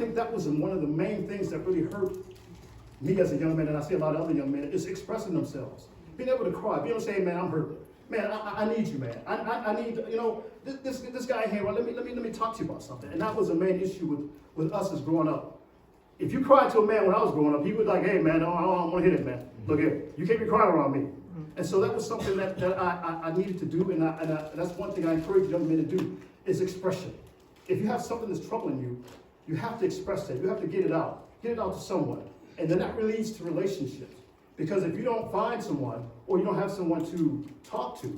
I think that was one of the main things that really hurt me as a young man, and I see a lot of other young men, is expressing themselves. Being able to cry, being able to say, hey, man, I'm hurt. Man, I need you, man. I need, this guy here, well, let me talk to you about something. And that was a main issue with us as growing up. If you cried to a man when I was growing up, he was like, hey, man, I don't want to hear it, man. Look here, you can't be crying around me. And so that was something that I needed to do, and that's one thing I encourage young men to do, is expression. If you have something that's troubling you, you have to express it. You have to get it out to someone. And then that leads to relationships. Because if you don't find someone, or you don't have someone to talk to,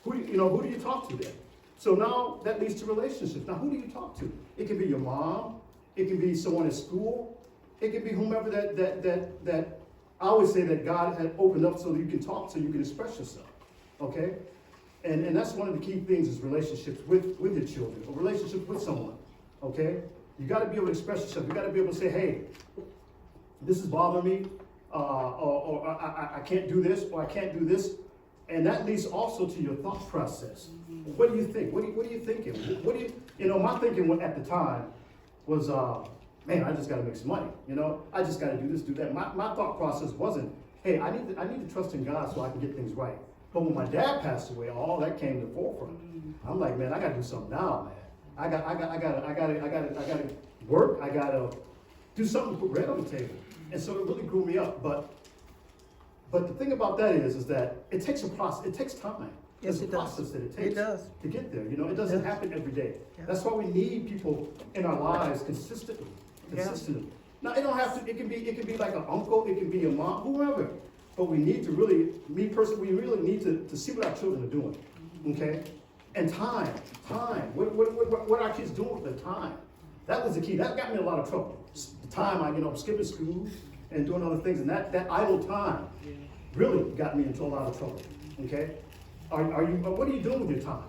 who do you talk to then? So now that leads to relationships. Now who do you talk to? It can be your mom, it can be someone at school, it can be whomever that I always say that God had opened up so that you can talk, so you can express yourself. Okay? And that's one of the key things is relationships with your children, or relationships with someone. Okay? You got to be able to express yourself. You got to be able to say, hey, this is bothering me, or I can't do this, or I can't do this. And that leads also to your thought process. What do you think? What are you thinking? My thinking at the time was, man, I just got to make some money. I just got to do this, do that. My thought process wasn't, hey, I need to trust in God so I can get things right. But when my dad passed away, all that came to the forefront. I'm like, man, I got to do something now, man. I got to work. I got to do something to put bread on the table. And so it really grew me up. But the thing about that is that it takes a process. It takes time. Yes, There's a process that it takes to get there. It doesn't happen every day. Yeah. That's why we need people in our lives consistently. Now it don't have to. It can be like an uncle. It can be a mom, whoever. But we need to really, me personally, we really need to see what our children are doing. Okay. And time. What are our kids doing with their time? That was the key. That got me in a lot of trouble. The time I'm skipping school and doing other things, and that idle time really got me into a lot of trouble. Okay, what are you doing with your time?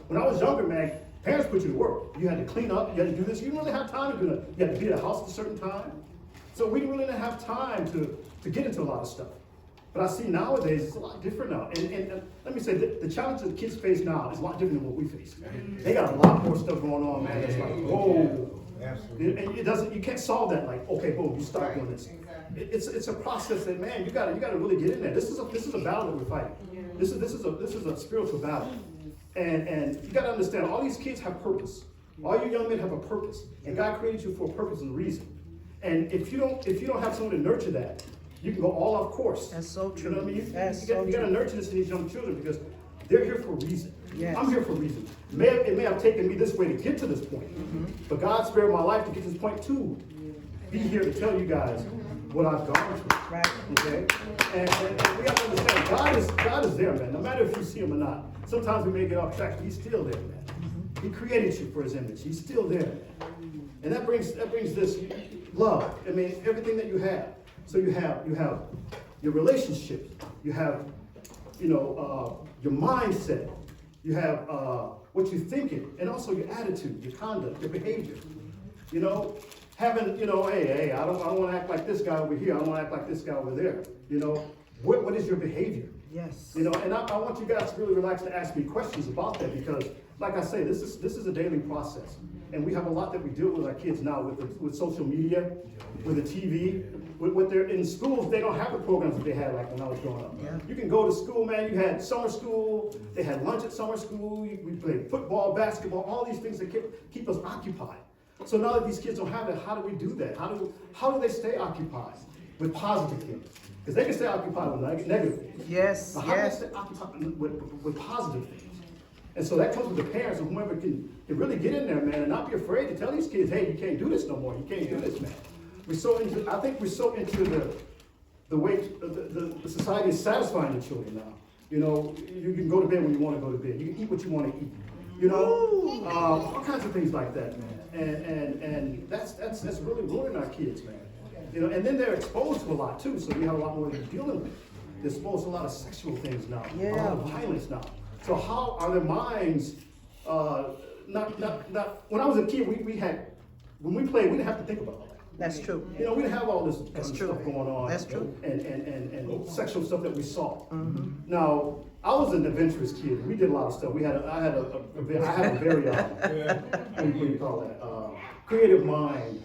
When I was younger, man, parents put you to work. You had to clean up. You had to do this. You didn't really have time to do that. You had to be at the house at a certain time. So we really didn't have time to get into a lot of stuff. But I see nowadays it's a lot different now. And let me say, the challenge that the kids face now is a lot different than what we face. They got a lot more stuff going on, man. It's like, whoa. And you can't solve that like, okay, boom, you start doing this. It's a process that, man, you gotta really get in there. This is a battle that we're fighting. This is a spiritual battle. And you gotta understand, all these kids have purpose. All you young men have a purpose. And God created you for a purpose and a reason. And if you don't have someone to nurture that, you can go all off course. That's so true. You know what I mean? You got to nurture this in these young children because they're here for a reason. Yes. I'm here for a reason. It may have taken me this way to get to this point, but God spared my life to get to this point to be here to tell you guys what I've gone through. Right. Okay? And we have to understand, God is there, man. No matter if you see him or not. Sometimes we may get off track, but he's still there, man. He created you for his image. He's still there, man. And that brings this love. I mean, everything that you have. So you have your relationships, you have your mindset, you have what you're thinking, and also your attitude, your conduct, your behavior. Having hey, I don't want to act like this guy over here. I don't want to act like this guy over there. What is your behavior? Yes. And I want you guys to really relax to ask me questions about that because, like I say, this is a daily process, and we have a lot that we deal with our kids now with social media, with the TV. With they're in schools, they don't have the programs that they had like when I was growing up. Yeah. You can go to school, man. You had summer school. They had lunch at summer school. We played football, basketball, all these things that keep us occupied. So now that these kids don't have it, how do we do that? How do they stay occupied with positive things? Because they can stay occupied with negative things. Yes. But how do they stay occupied with positive things? And so that comes with the parents and whoever can really get in there, man, and not be afraid to tell these kids, hey, you can't do this no more. You can't do this, man. I think we're so into the way the society is satisfying the children now. You can go to bed when you want to go to bed. You can eat what you want to eat. All kinds of things like that, man. And that's really ruining our kids, man. And then they're exposed to a lot too. So we have a lot more they're dealing with. They're exposed to a lot of sexual things now, a lot of violence now. So how are their minds? Not. When I was a kid, when we played, we didn't have to think about all that. That's true. We didn't have all this stuff going on. That's true. And sexual stuff that we saw. Now, I was an adventurous kid. We did a lot of stuff. I had a very what do you call that? Creative mind.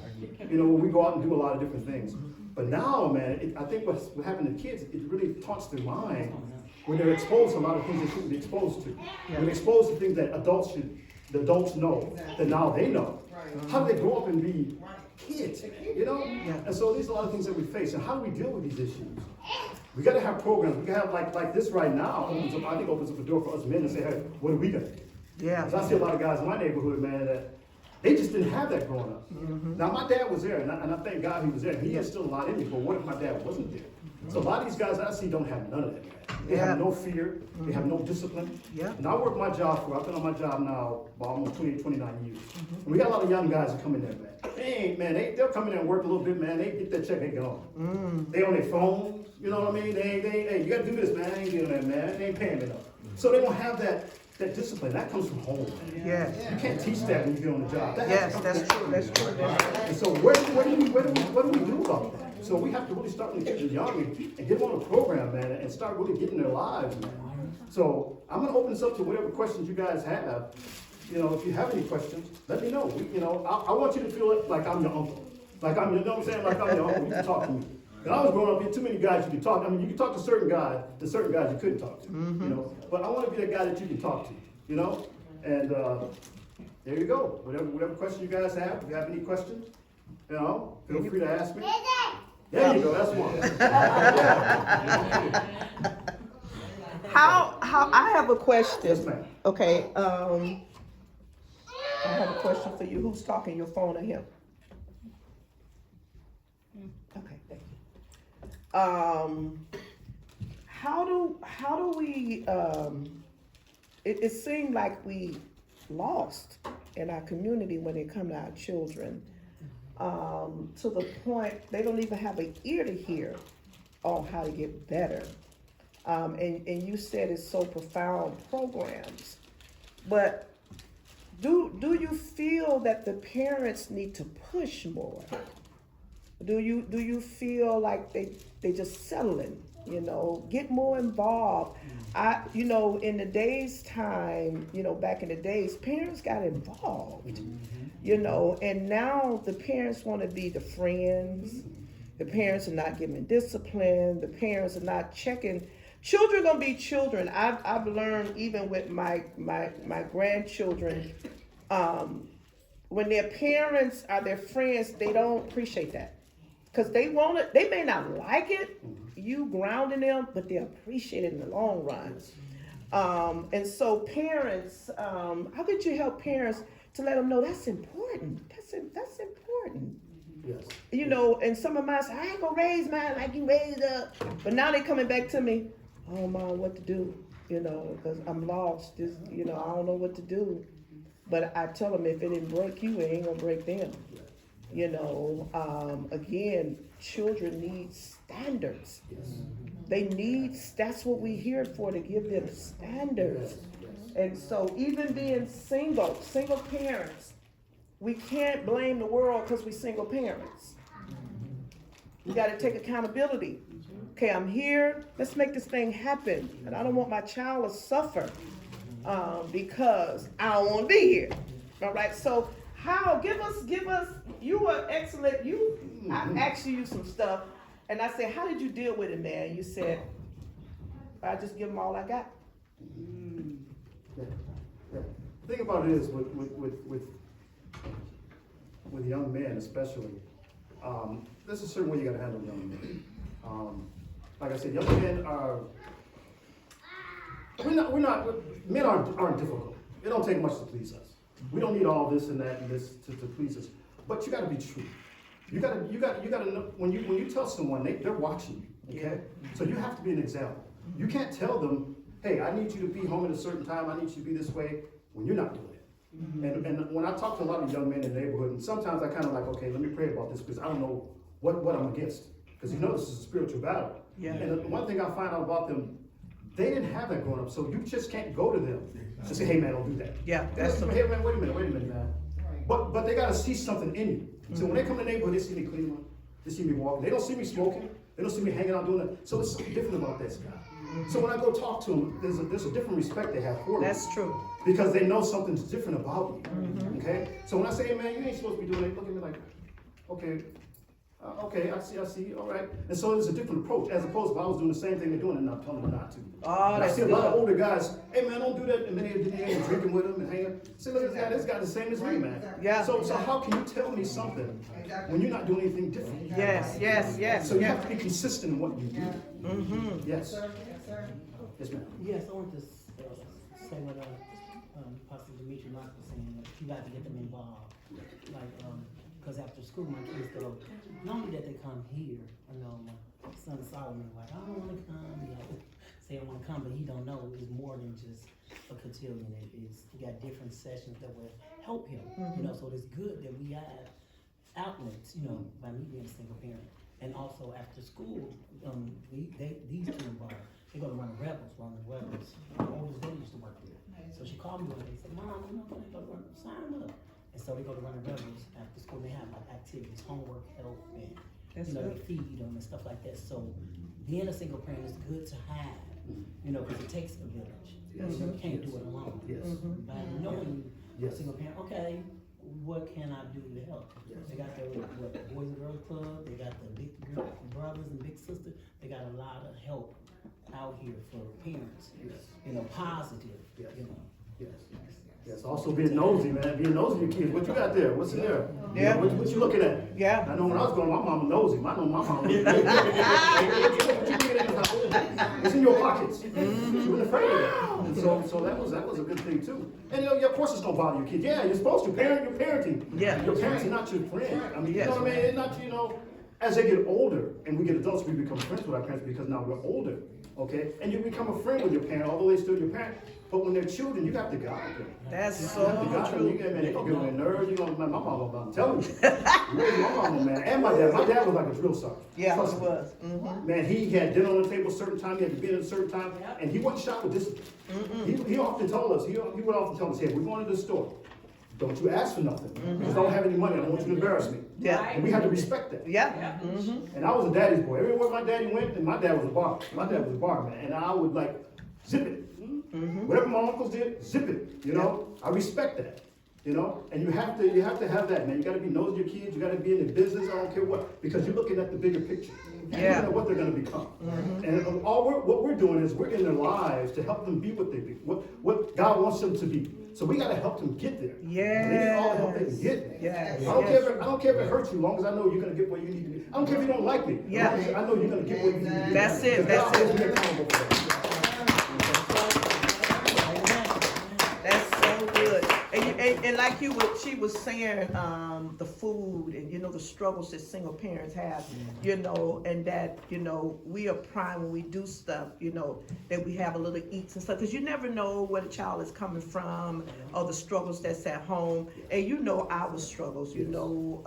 You know, we go out and do a lot of different things. But now, man, I think what happened to kids, it really taunts their mind when they're exposed to a lot of things they shouldn't be exposed to. When they're exposed to things that the adults know, that now they know. How do they grow up and be kids, you know? And so these are a lot of things that we face. And how do we deal with these issues? We got to have programs. We can have like this right now. I think opens up a door for us men to say, hey, what are we going to do? Yeah. Because I see a lot of guys in my neighborhood, man, that they just didn't have that growing up. Now, my dad was there, and I thank God he was there. He has still a lot in me, but what if my dad wasn't there? So a lot of these guys I see don't have none of that, man. They have no fear. They have no discipline. And I work my job I've been on my job now for almost 28, 29 years. And we got a lot of young guys that come in there, man. They'll come in there and work a little bit, man. They get that check, they gone. They on their phone, you know what I mean? Hey, you got to do this, man. I ain't doing that, man. They ain't paying me enough. So they don't have that discipline. That comes from home. You can't teach that when you get on the job. That's true. And so what do we do about that? So we have to really start when the kids are young and get them on a program, man, and start really getting their lives, man. So I'm going to open this up to whatever questions you guys have. You know, if you have any questions, let me know. I want you to feel it like I'm your uncle. Like you know what I'm saying? Like I'm your uncle. You can talk to me. And I was growing up, you had too many guys you could talk to. I mean, you could talk to certain guys you couldn't talk to, you know. But I want to be the guy that you can talk to, you know. And there you go. Whatever question you guys have, if you have any questions, you know, feel free to ask me. There you go, that's one. How I have a question. Yes, ma'am. Okay, I have a question for you. Who's talking, your phone or him? Okay, thank you. How do we, it seemed like we lost in our community when it comes to our children. To the point they don't even have an ear to hear on how to get better. And you said it's so profound programs, but do you feel that the parents need to push more? Do you feel like they just settling? You know, get more involved. In the days time, back in the days, parents got involved. And now the parents want to be the friends. The parents are not giving discipline. The parents are not checking. Children gonna be children. I've learned even with my grandchildren, when their parents are their friends, they don't appreciate that. Because they may not like it, you grounding them, but they appreciate it in the long run. And so parents, how could you help parents to let them know that's important? That's important. Yes. And some of mine say, I ain't gonna raise mine like you raised up. But now they coming back to me, oh Mom, what to do? Because I'm lost. I don't know what to do. But I tell them, if it didn't break you, it ain't gonna break them. Again, children need standards. Yes. That's what we here for, to give them standards. And so even being single parents, we can't blame the world because we single parents. We got to take accountability. Okay, I'm here. Let's make this thing happen. And I don't want my child to suffer because I don't want to be here. All right. So give us. You were excellent. I asked you some stuff, and I said, how did you deal with it, man? You said, I just give them all I got. The thing about it is with young men especially, there's a certain way you got to handle young men. Like I said, young men men aren't difficult. It don't take much to please us. We don't need all this and that and this to please us. But you got to be true. You got to know when you tell someone they're watching you. Okay, so you have to be an example. You can't tell them, hey, I need you to be home at a certain time. I need you to be this way when you're not doing it. And when I talk to a lot of young men in the neighborhood, and sometimes I kind of like, okay, let me pray about this because I don't know what I'm against. Because this is a spiritual battle. And the one thing I find out about them, they didn't have that growing up, so you just can't go to them and say, hey man, don't do that. Hey man, wait a minute, man. But they gotta see something in you. So when they come to the neighborhood, they see me cleaning, they see me walking. They don't see me smoking. They don't see me hanging out doing that. So there's something different about this guy. So when I go talk to them, there's a different respect they have for me. That's true. Because they know something's different about me. Okay? So when I say, hey, man, you ain't supposed to be doing that, look at me like, Okay, okay, I see, all right. And so there's a different approach, as opposed to if I was doing the same thing they're doing and not telling them not to. Oh, And I that's see a lot of good. older guys, hey man, don't do that, and then they ain't drinking with them and hanging. See, look at this guy the same as me, man. Yeah. So how can you tell me something when you're not doing anything different? Yes. So you have to be consistent in what you do. Mm-hmm. Yes. Yes, ma'am. Yes, I want to say what Pastor Demetri Mark was saying, that you got to get them involved. Like, because after school, my kids go, normally that they come here, I know my son Solomon, like, I don't want to come, you know, say I want to come, but he don't know, it's more than just a cotillion. He got different sessions that will help him, you know, so it's good that we have outlets, you know, by me being a single parent. And also after school, these two involved. They go to run the Rebels. My oldest day used to work there. So she called me one day and said, Mom, you know, they go to run, sign up. And so they go to run the Rebels after school. They have like activities, homework, health, and That's you know, good. they feed them and stuff like that. So being a single parent is good to have, you know, because it takes a village. Yes. You know, you can't do it alone. Yes. By knowing you're a Yes. single parent, okay, what can I do to help? Yes. They got the Boys and Girls Club, they got the big girl brothers and big sisters. They got a lot of help out here for parents. Yes. You know, positive. Yes. You know. Yes. Yes, also being nosy, man, being nosy to your kids. What you got there? What's in there? Yeah. What you looking at? Yeah. I know when I was growing up, my mama nosy. I know my mama. What you looking at? It's in your pockets. She wasn't afraid of that. And so that was a good thing too. And you know, yeah, of course it's gonna bother your kids. Yeah, you're supposed to parent. You're parenting. Yeah. Your parents are not your friend. I mean, Yes. you know what I mean? It's not, you know. As they get older and we get adults, we become friends with our parents because now we're older, okay? And you become a friend with your parent, although they're still your parent. But when they're children, you have to guide them. That's You have to guide so them. You true. get, man, they gonna get on their nerves. You know, man, my mama, I'm telling you. Really, my mama, man. And my dad. My dad was like a drill sergeant. Yeah, Trust it me. was. Mm-hmm. Man, he had dinner on the table a certain time, he had to be in a certain time, and he wasn't shot with discipline. He often told us, he would often tell us, hey, we're going to the store. Don't you ask for nothing. Because I don't have any money, I don't want you to embarrass me. Yeah. And we had to respect that. Yeah. Mm-hmm. And I was a daddy's boy. Everywhere my daddy went, and my dad was a bar. My dad was a bar, man. And I would like, zip it. Whatever my uncles did, zip it. You know, I respect that. You know, and you have to have that, man. You got to be nosy to your kids. You got to be in the business. I don't care what, because you're looking at the bigger picture. Yeah. You don't know what they're going to become. And what we're doing is we're in their lives to help them be what they be, what God wants them to be. So we got to help them get there. And they need all the help they can get, man. Yes. I don't care if it hurts you, long as I know you're going to get where you need to be. I don't care if you don't like me. Yeah. As long as I know you're going to get where you need to be. That's it, Because God that's it. holds me accountable for that. That's so good. And like she was saying, the food and, you know, the struggles that single parents have, you know, and that, you know, we are prime when we do stuff, you know, that we have a little eats and stuff, because you never know where the child is coming from or the struggles that's at home. And you know our struggles, you know,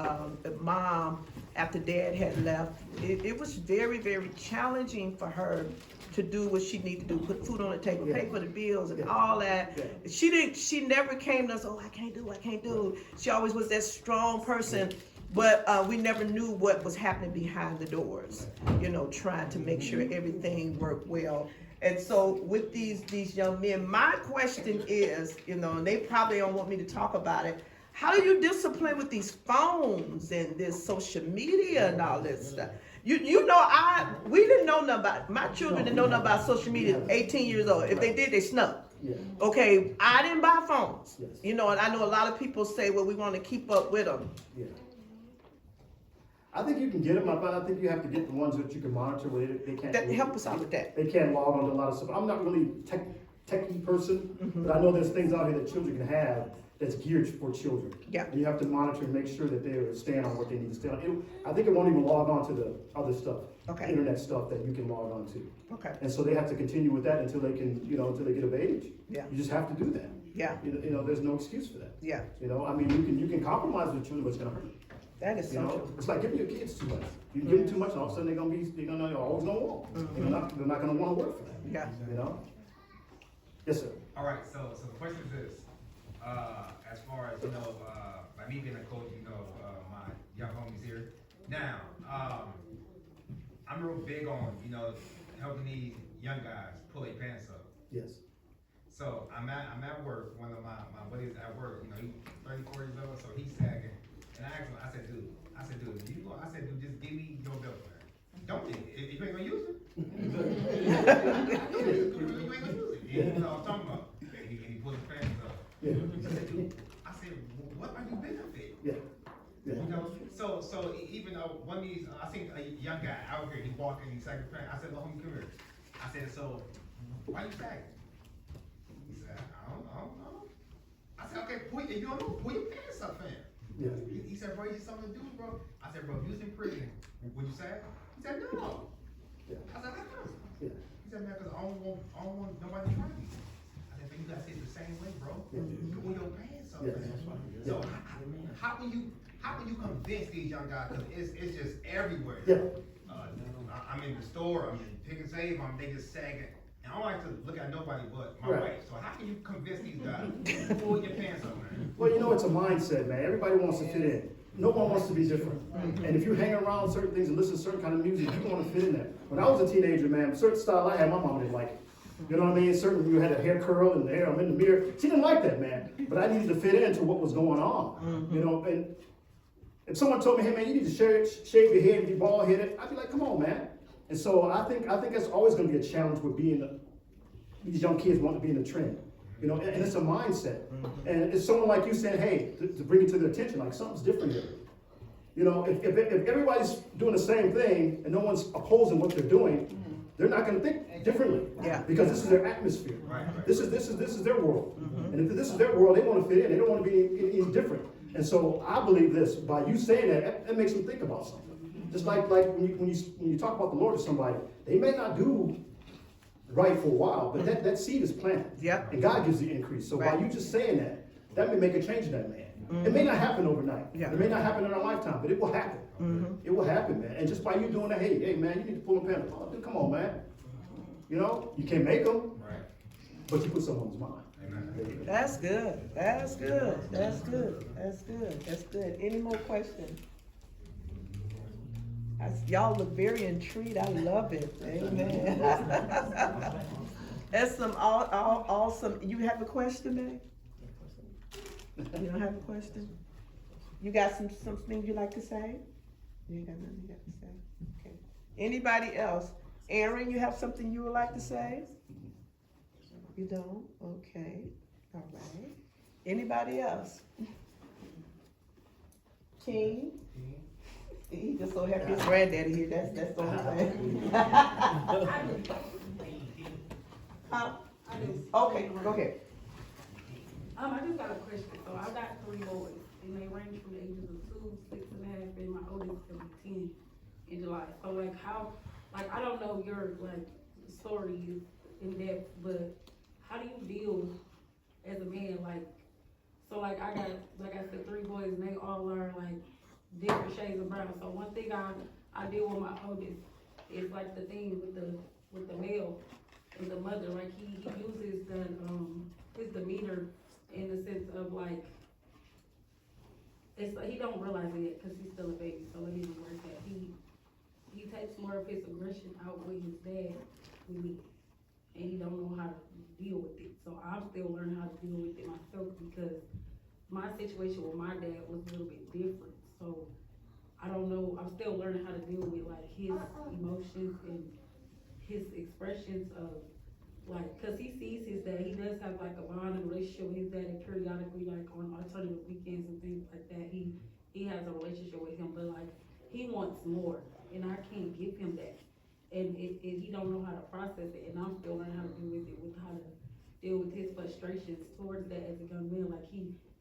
mom, after dad had left, it was very, very challenging for her to do what she needed to do, put food on the table, pay for the bills and all that. She never came to us, oh, I can't do. She always was that strong person, but we never knew what was happening behind the doors, you know, trying to make sure everything worked well. And so with these young men, my question is, you know, and they probably don't want me to talk about it, how do you discipline with these phones and this social media and all this stuff? You know, we didn't know nothing about, my children didn't know nothing about social media at 18 years old. If they did, they snuck. Yeah. Okay, I didn't buy phones. Yes. You know, and I know a lot of people say, well, we want to keep up with them. Yeah. I think you can get them, but I think you have to get the ones that you can monitor where they can't. Help us out with that. They can't log on to a lot of stuff. I'm not really techie person, but I know there's things out here that children can have that's geared for children. Yeah. And you have to monitor and make sure that they're staying on what they need to stay on. I think it won't even log on to the other stuff, Okay. internet stuff that you can log on to. Okay. And so they have to continue with that until they can, you know, until they get of age. Yeah. You just have to do that. Yeah. You know, there's no excuse for that. Yeah. You know, I mean, you can compromise with children, but it's gonna hurt. That is You so know, true. it's like giving your kids too much. You give them too much, and all of a sudden they're always gonna want. They're not gonna want to work for that. Yeah. You know. Yes, sir. All right, so the question is this, as far as, you know, by me being a coach, you know, my young homies here. Now, I'm real big on, you know, helping these young guys pull their pants up. Yes. So I'm at work, one of my buddies at work, you know, he's 34 years old, so he's sagging. And I asked him, I said, dude, dude, just give me your belt plan. Don't you? If you ain't gonna use it, you ain't gonna use it. You know what I'm talking about? And he pulled his pants up. Yeah. I said, what are you benefit? Yeah. Yeah. You know, so even though one of these, I seen a young guy out here, he walking, he sagging his pants. I said, homie, come here. I said, so why you sagging? He said, I don't know. I said, okay, if you don't know, pull your pants up, fam. Yeah. He said, bro, you just something to do, bro. I said, bro, if you was in prison, would you sag? He said, no. Yeah. I said, how come? Yeah. He said, man, because I don't want nobody to try me. I said, man, you gotta say it the same way, bro. Yeah. Pull your pants up, Yeah. man. That's right. So Yeah. how can you convince these young guys? Because it's just everywhere. Yeah. I'm in the store, I'm in Pick and Save, they just sagging. And I don't like to look at nobody but my Right. wife. So how can you convince these guys? Pull your pants up, man. Well, you know, it's a mindset, man. Everybody wants to fit in. No one wants to be different. And if you hang around certain things and listen to certain kind of music, you want to fit in there. When I was a teenager, man, certain style I had, my mom didn't like it. You know what I mean? Certain, you had a hair curl and the hair, I'm in the mirror. She didn't like that, man. But I needed to fit into what was going on. You know, and if someone told me, hey, man, you need to shave your head and be bald headed, I'd be like, come on, man. And so I think that's always going to be a challenge with these young kids want to be in the trend. You know, and it's a mindset. And it's someone like you saying, hey, to bring it to their attention, like something's different here. You know, if everybody's doing the same thing and no one's opposing what they're doing, they're not going to think differently. Yeah. Because this is their atmosphere. Right. This is their world. And if this is their world, they want to fit in. They don't want to be any different. And so I believe this, by you saying that makes them think about something. Just like when you talk about the Lord to somebody, they may not do right for a while, but that seed is planted. Yep. And God gives the increase. So Right. by you just saying that may make a change in that man. It may not happen overnight. Yeah. It may not happen in our lifetime, but it will happen. It will happen, man. And just by you doing that, hey, man, you need to pull a pen. Oh, dude, come on, man. You know, you can't make them, Right. but you put someone's mind. Amen. That's good. That's good. That's good. That's good. That's good. Any more questions? Y'all look very intrigued. I love it. Amen. That's some awesome. You have a question, Meg? You don't have a question? You got some things you like to say? You ain't got nothing you got to say? Okay. Anybody else? Aaron, you have something you would like to say? You don't? Okay. All right. Anybody else? King? He just so happy his granddaddy here. That's the only thing. Huh? Okay, go ahead. I just got a question. So I got 3 boys, and they range from the ages of 2, 6.5, and my oldest will be 10 in July. So I don't know your story in depth, but how do you deal as a man? I got, like I said, 3 boys, and they all are different shades of brown. So one thing I deal with my oldest is the thing with the male and the mother. He uses his demeanor in the sense of he don't realize it yet because he's still a baby. So let me reword that. He takes more of his aggression out with his dad with me, and he don't know how to deal with it. So I'm still learning how to deal with it myself because my situation with my dad was a little bit different. So I don't know. I'm still learning how to deal with his emotions and his expressions of cause he sees his dad. He does have a bond and relationship with his dad, and periodically on alternative weekends and things like that, he has a relationship with him. But he wants more, and I can't give him that. And he don't know how to process it, and I'm still learning how to deal with it, with how to deal with his frustrations towards that as a young man.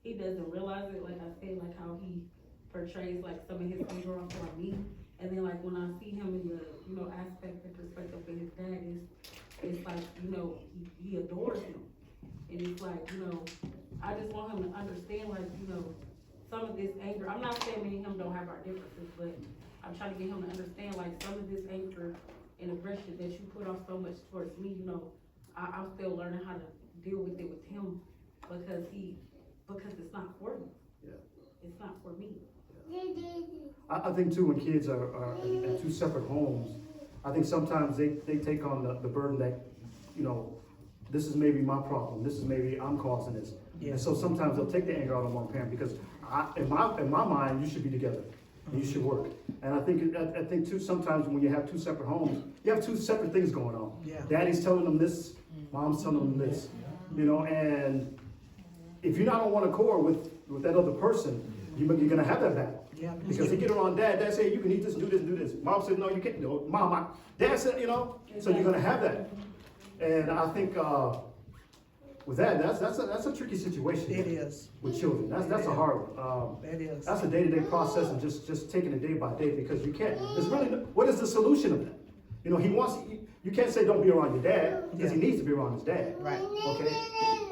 He doesn't realize it. Like I said, how he portrays some of his anger on me, and then when I see him in the aspect and perspective of his dad, it's he adores him, and it's I just want him to understand some of this anger. I'm not saying me and him don't have our differences, but I'm trying to get him to understand some of this anger and aggression that you put off so much towards me. I'm still learning how to deal with it with him because it's not for me. Yeah. It's not for me. I think too, when kids are in 2 separate homes, I think sometimes they take on the burden that, this is maybe my problem. This is maybe I'm causing this. Yeah. And so sometimes they'll take the anger out on one parent because in my mind, you should be together. And you should work. And I think too, sometimes when you have two separate homes, you have two separate things going on. Yeah. Daddy's telling them this, mom's telling them this. You know, and if you're not on one accord with that other person, you're gonna have that battle. Yeah. Because he get around dad say, you can eat this, do this, do this. Mom said, no, you can't. No, dad said, you know, so you're gonna have that. And I think with that, that's a tricky situation. It is. With children. That's a hard one. It is. That's a day-to-day process and just taking it day by day, because you can't, there's really, what is the solution of that? You know, you can't say don't be around your dad, because he needs to be around his dad. Right. Okay?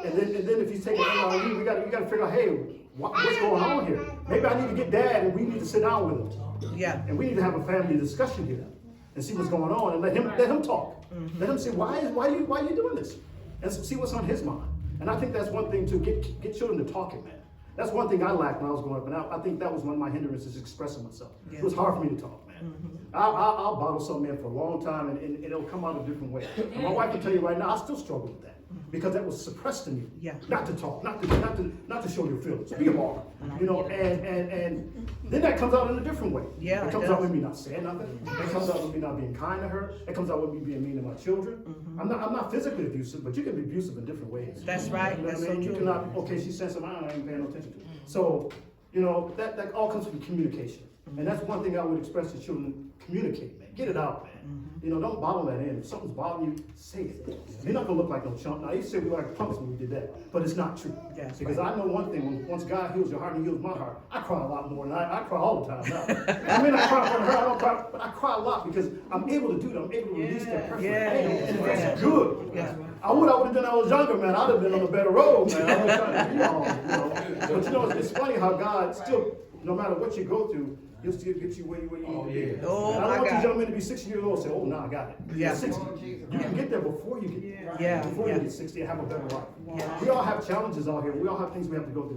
And then if he's taking NRE, you gotta figure out, hey, what's going on here? Maybe I need to get dad and we need to sit down with him. Yeah. And we need to have a family discussion here and see what's going on and let him talk. Let him say, why are you doing this? And see what's on his mind. And I think that's one thing to get children to talking, man. That's one thing I lacked when I was growing up, and I think that was one of my hindrances, expressing myself. Yeah. It was hard for me to talk, man. I'll bottle something in for a long time, and it'll come out a different way. And my wife can tell you right now, I still struggle with that, because that was suppressed in me. Yeah. Not to talk, not to show your feelings, be a martyr, you know. And then that comes out in a different way. Yeah, it it comes out does. with me not saying nothing. It comes out with me not being kind to her. It comes out with me being mean to my children. I'm not physically abusive, but you can be abusive in different ways. That's right. You know That's what I so mean? You true. cannot, okay, she said something, I ain't paying no attention to. So, you know, that all comes from communication. And that's one thing I would express to children: communicate, man. Get it out, man. You know, don't bottle that in. If something's bothering you, say it. You're not gonna look like no chump. Now, I used to say we were like punks when we did that, but it's not true. Yes, Because right. I know one thing: once God heals your heart and he heals my heart, I cry a lot more than I cry all the time now. I mean, I cry for her, I don't cry, but I cry a lot because I'm able to do that. I'm able to release that pressure. Yeah. And Yeah. it's good. Yeah. I would have done when I was younger, man. I'd have been on a better road, man. I was trying to be on, you know. But you know, it's funny how God still, no matter what you go through, he'll still get you where you need to be. Oh, And I my don't want God. these young men to be 60 years old and say, oh, no, I got it. Yeah. You're 60. You can get there before you get there. Yeah, Before yeah. you get 60 and have a better life. Yeah. We all have challenges out here. We all have things we have to go through.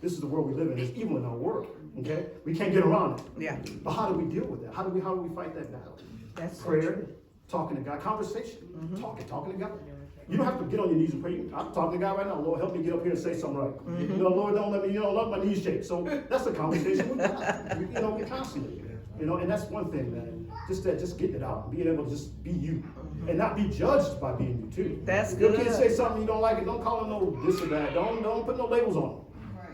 This is the world we live in. There's evil in our world. Okay? We can't get around it. Yeah. But how do we deal with that? How do we fight that battle? That's so Prayer, true. talking to God, conversation, talking to God. You don't have to get on your knees and pray. I'm talking to God right now. Lord, help me get up here and say something right. You know, Lord, don't let me, let my knees shake. So that's a conversation with God. We constantly, and that's one thing, man. Just getting it out, being able to just be you, and not be judged by being you too. That's If your good. kid say something you don't like, it don't call him no this or that. Don't put no labels on him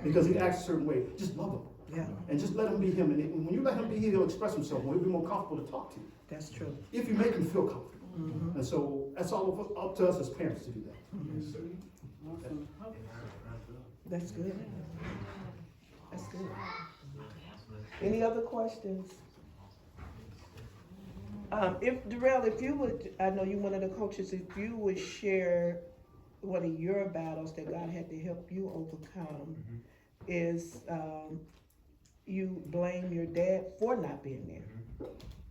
because he acts a certain way. Just love him. Yeah. And just let him be him. And when you let him be, he'll express himself. He'll be more comfortable to talk to you. That's true. If you make him feel comfortable. And so that's all up to us as parents to do that. That's good. That's good. Any other questions? If Durell, if you would, I know you're one of the coaches, if you would share one of your battles that God had to help you overcome, is you blame your dad for not being there.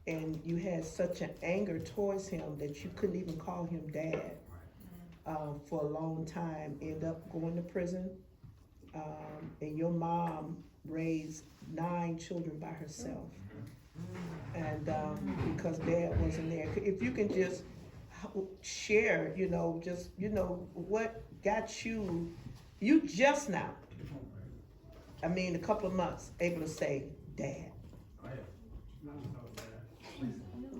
And you had such an anger towards him that you couldn't even call him dad for a long time. End up going to prison, and your mom raised 9 children by herself. And because dad wasn't there, if you can just share, what got you just now, I mean, a couple of months, able to say, Dad.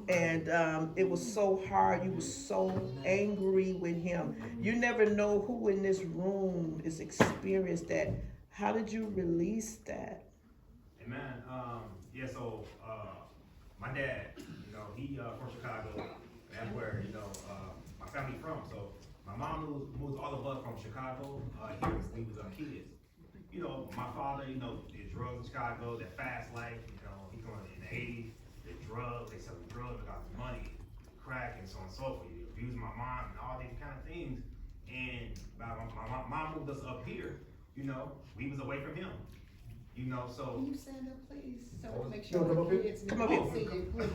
And it was so hard. You were so angry with him. You never know who in this room is experienced that. How did you release that? Amen. So my dad, he from Chicago. That's where my family from. So my mom moved all of us from Chicago here since we was kids. My father, did drugs in Chicago, that fast life. He going in the '80s. The drugs, they selling drugs, they got money, crack, and so on and so forth. He abused my mom and all these kind of things. And my mom moved us up here. We was away from him. So. Can you stand up, please? So we'll make You wanna come sure up the here? kids Come up can here. see you, please.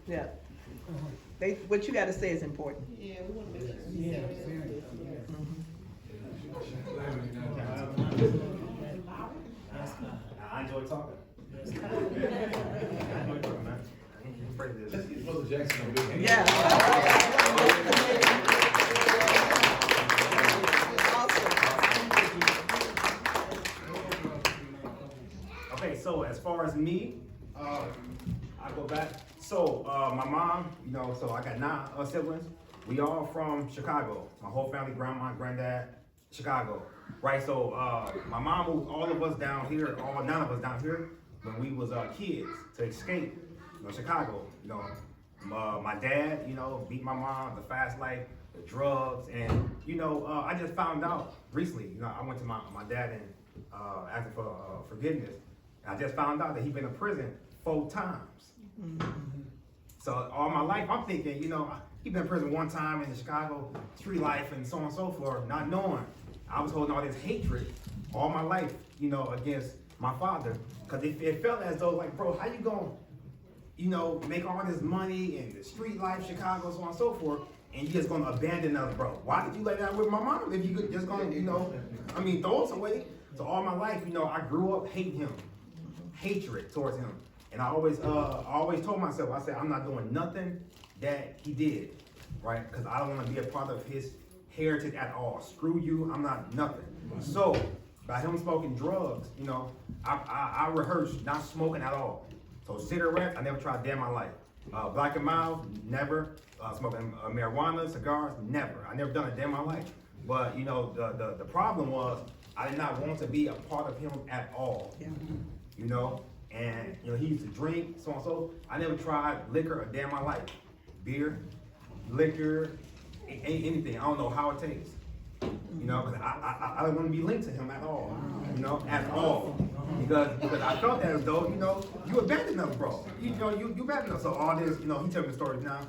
Yeah. What you got to say is important. Yeah, we want to make sure. Yeah, you see very it. That's God. I enjoy talking. That's God. I enjoy talking, man. I'm afraid of this. Let's get Brother Jackson a big hand. Yeah. Awesome. as me, I go back. So my mom, you know, so I got 9 siblings. We all from Chicago. My whole family, grandma, granddad, Chicago. Right, so my mom moved all of us down here, all 9 of us down here, when we was kids to escape, you know, Chicago. You know, my dad, you know, beat my mom, the fast life, the drugs, and you know, I just found out recently. You know, I went to my dad and asking for forgiveness. And I just found out that he's been in prison 4 times. So all my life, I'm thinking, you know, he been in prison 1 time in Chicago, street life, and so on and so forth, not knowing. I was holding all this hatred all my life, you know, against my father, because it felt as though, like, bro, how you gonna, you know, make all this money and the street life, Chicago, so on and so forth, and you just gonna abandon us, bro? Why did you lay down with my mom if you could just gonna, you know, I mean, throw us away? So all my life, you know, I grew up hating him, hatred towards him, and I always told myself, I said, I'm not doing nothing that he did, right? Because I don't want to be a part of his heritage at all. Screw you, I'm not nothing. So by him smoking drugs, you know, I rehearsed not smoking at all. So cigarettes, I never tried a day in my life. Black and mild, never. Smoking marijuana, cigars, never. I never done a day in my life. But you know, the problem was I did not want to be a part of him at all. Yeah. You know, and you know, he used to drink, so and so. I never tried liquor a day in my life. Beer, liquor, anything. I don't know how it tastes. You know, because I don't want to be linked to him at all. You know, at all. Because I felt that as though, you know, you abandoned us, bro. You know, you abandoned us. So all this, you know, he told me the stories now.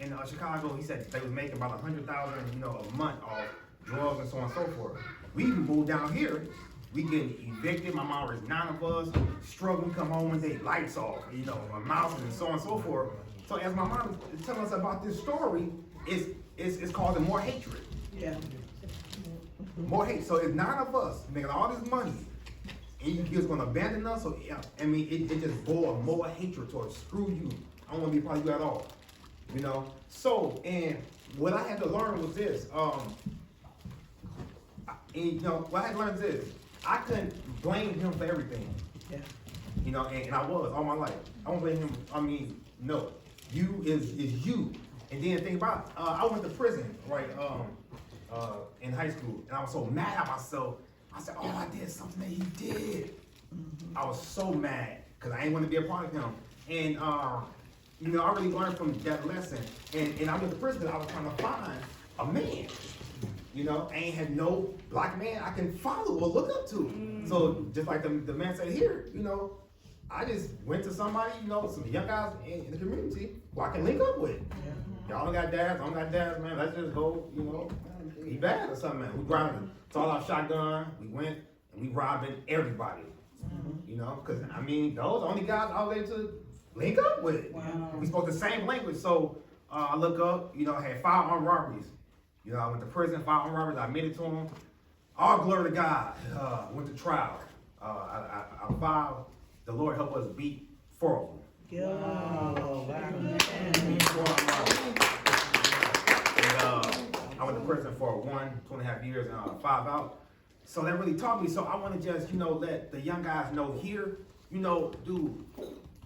In Chicago, he said they was making about 100,000, you know, a month off drugs and so on and so forth. We even moved down here. We getting evicted. My mom was 9 of us, struggling, come home one day, lights off, you know, my mouse and so on and so forth. So as my mom is telling us about this story, it's causing more hatred. Yeah. More hate. So it's 9 of us making all this money, and you just gonna abandon us? So yeah, I mean, it just boiled more hatred towards screw you. I don't want to be a part of you at all. You know. So and what I had to learn was this. And you know, what I had to learn is this. I couldn't blame him for everything. Yeah. You know, and I was all my life. I won't blame him. I mean, no. You is you. And then think about it. I went to prison, right? In high school, and I was so mad at myself. I said, "Oh, I did something that he did." I was so mad because I ain't want to be a part of him. And you know, I really learned from that lesson. And I went to prison because I was trying to find a man. You know, I ain't had no black man I can follow or look up to. So just like the man said here, you know, I just went to somebody, you know, some young guys in the community who I can link up with. Y'all don't got dads, I don't got dads, man. Let's just go, you know, be bad or something, man. We grabbing, all our shotgun. We went and we robbing everybody. You know, because I mean, those are the only guys I was able to link up with. Wow. We spoke the same language. So I look up, you know, I had 5 armed robberies. You know, I went to prison, 5 armed robberies. I admitted to them. All glory to God. Went to trial. I filed. The Lord helped us beat 4 of them. Wow. Beat 4 armed robberies. And I went to prison for 2.5 years, and 5 out. So that really taught me. So I want to just, you know, let the young guys know here, you know, dude,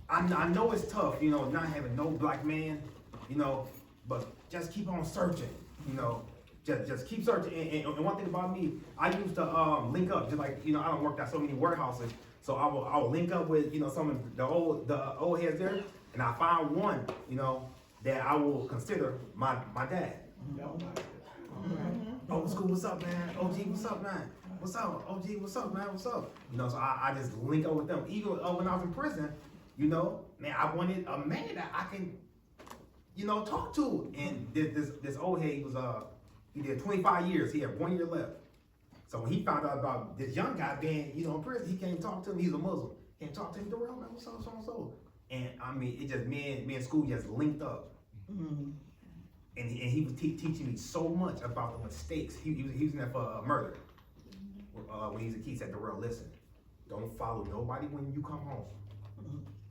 I know it's tough, you know, not having no black man, you know, but just keep on searching, you know, just keep searching. And one thing about me, I used to link up, just like, you know, I don't work at so many warehouses, so I will link up with, you know, some of the old heads there, and I found one, you know, that I will consider my dad. Old school, what's up, man? OG, what's up, man? What's up? OG, what's up, man? What's up? You know, so I just link up with them. Even when I was in prison, you know, man, I wanted a man that I can, you know, talk to. And this old head, he did 25 years. He had 1 year left. So when he found out about this young guy being, you know, in prison, he can't talk to him. He's a Muslim. Can't talk to him. Durell, man, what's up, so and so. And I mean, it just me and school just linked up. And he was teaching me so much about the mistakes. He was in there for murder. When he was a kid, he said, Durell, listen, don't follow nobody when you come home.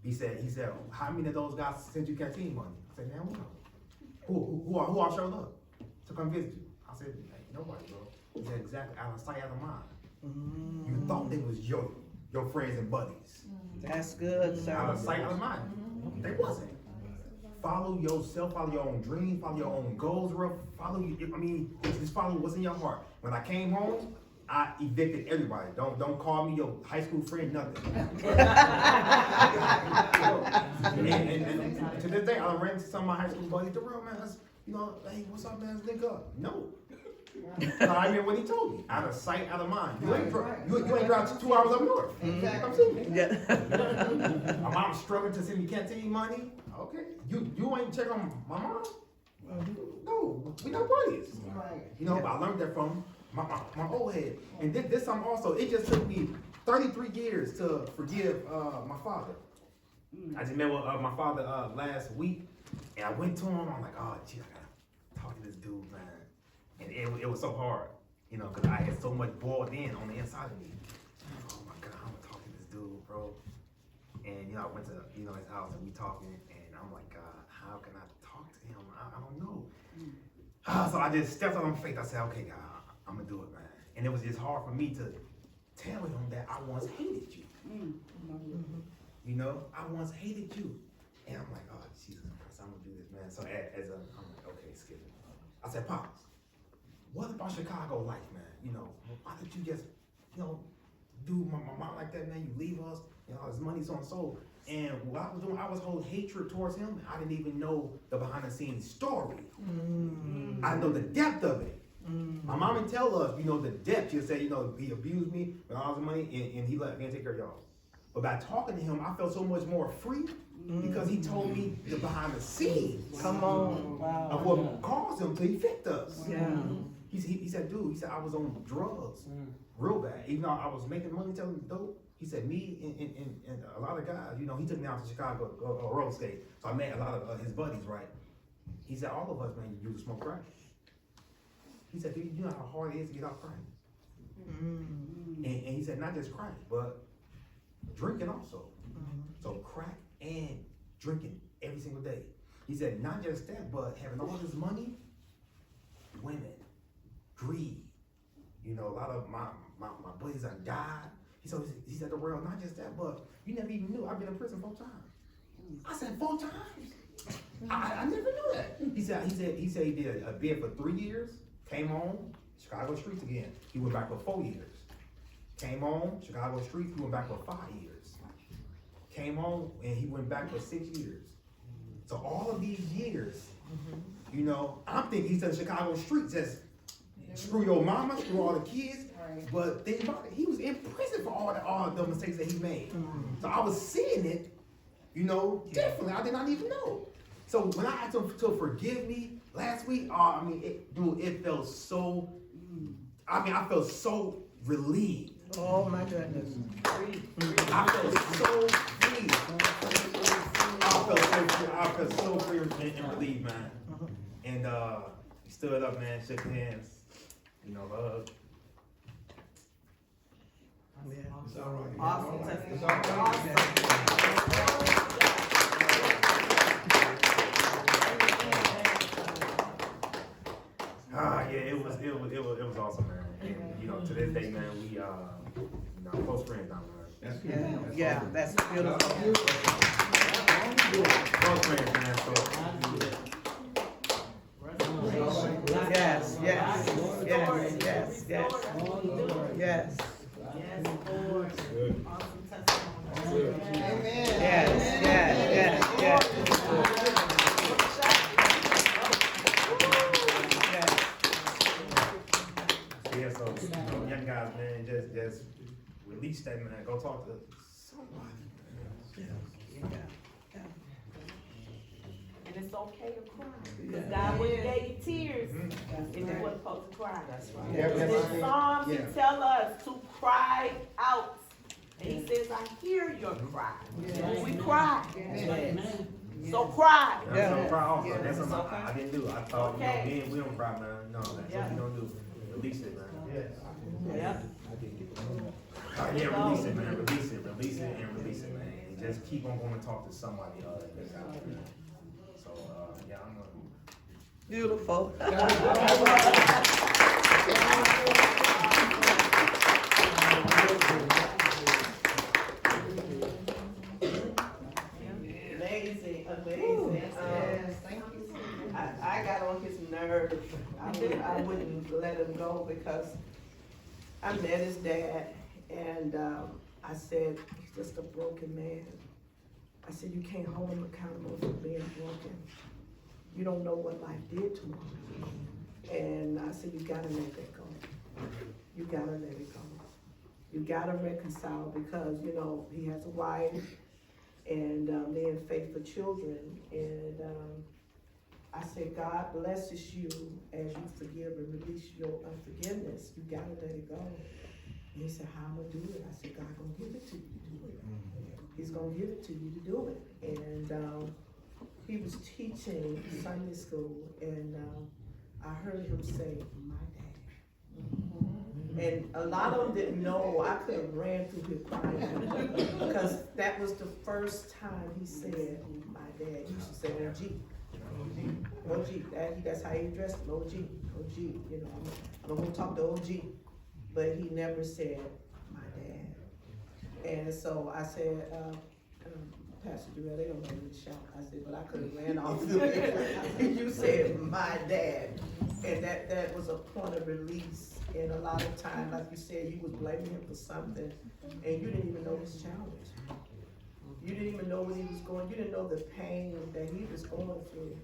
He said, how many of those guys sent you canteen money? I said, man, who all showed up to come visit you? I said, hey, nobody, bro. He said, exactly, out of sight, out of mind. You thought they was your friends and buddies. That's good, Out of sir. sight, out of mind. They wasn't. Follow yourself, follow your own dreams, follow your own goals, bro. Just follow what's in your heart. When I came home, I evicted everybody. Don't call me your high school friend, nothing. and to this day, I ran into some of my high school buddies. Durell, man, hey, what's up, man? Let's link up. No. I hear what he told me. Out of sight, out of mind. You ain't drive 2 hours up north. I'm serious. Yeah. My mom's struggling to send me canteen money. Okay. You ain't check on my mom? No, we not buddies. But I learned that from my old head. And this time also, it just took me 33 years to forgive my father. I just met with my father last week, and I went to him. I'm like, oh, gee, I gotta talk to this dude, man. And it was so hard, because I had so much boiled in on the inside of me. Oh my God, I'm gonna talk to this dude, bro. And I went to his house and we talking, and I'm like, God, how can I talk to him? I don't know. So I just stepped out on faith. I said, okay, God, I'm gonna do it, man. And it was just hard for me to tell him that I once hated you. I once hated you. And I'm like, oh, Jesus Christ, I'm gonna do this, man. So I'm like, okay, skip it. I said, Pops, what about Chicago life, man? Why did you just, do my mom like that, man? You leave us, all this money, so and so. And what I was doing, I was holding hatred towards him. I didn't even know the behind the scenes story. I know the depth of it. My mom would tell us, the depth. She'll say, he abused me with all his money, and he let me take care of y'all. But by talking to him, I felt so much more free because he told me the behind the scenes. Come on. Wow. Of what caused him to evict us. Yeah. He said, dude, I was on drugs real bad. Even though I was making money selling dope, he said, me and a lot of guys, he took me out to Chicago, road skate. So I met a lot of his buddies, right? He said, all of us, man, you smoke crack. He said, dude, you know how hard it is to get off crack? And he said, not just crack, but drinking also. So crack and drinking every single day. He said, not just that, but having all this money, women, greed. A lot of my buddies have died. He said, the world, not just that, but you never even knew. I've been in prison 4 times. I said, 4 times? I never knew that. He said he did a bid for 3 years, came home, Chicago streets again. He went back for 4 years. Came home, Chicago streets, he went back for 5 years. Came home, and he went back for 6 years. So all of these years, I'm thinking he said Chicago streets just screw your mama, screw all the kids. But think about it, he was in prison for all the mistakes that he made. So I was seeing it, differently. I did not even know. So when I asked him to forgive me last week, it felt so, I felt so relieved. Oh my goodness. I felt so free. I felt so free and relieved, man. And he stood up, man, shook hands, hugged. It's all right. Awesome testimony. It was awesome, man. And, to this day, man, we close friends now, man. Yeah, that's beautiful. Close friends, man. So. Yes. Lord. Awesome testimony. Amen. Yes. Yeah, so young guys, man, just release that, man. Go talk to somebody. And it's okay to cry. Because God wouldn't gave you tears if you wasn't supposed to cry. That's right. In the Psalms, He tell us to cry out. And He says, I hear your cry. We cry. So cry. That's cry also. That's something I didn't do. I thought, men, we don't cry, man. No, that's what we don't do. Release it, man. Release it, man. Release it, man. And just keep on going to talk to somebody else. So, I'm gonna. Beautiful. amazing. Yes, thank you. I got on his nerve. I wouldn't let him go because I met his dad and I said, he's just a broken man. I said, you can't hold him accountable for being broken. You don't know what life did to him. And I said, you gotta let that go. You gotta let it go. You gotta reconcile because, you know, he has a wife and they have faithful children. And I said, God blesses you as you forgive and release your unforgiveness. You gotta let it go. And he said, how am I gonna do it? I said, God gonna give it to you to do it. He's gonna give it to you to do it. And he was teaching Sunday school and I heard him say, my dad. And a lot of them didn't know. I could have ran through his crying because that was the first time he said, my dad. He used to say, OG. OG. That's how he addressed him, OG. OG. You know, I don't want to talk to OG. But he never said, my dad. And so I said, Pastor Durell, they don't know me to shout. I said, but I could have ran off through it. You said, my dad. And that was a point of release. And a lot of times, like you said, you was blaming him for something, and you didn't even know his challenge. You didn't even know what he was going, you didn't know the pain that he was going through,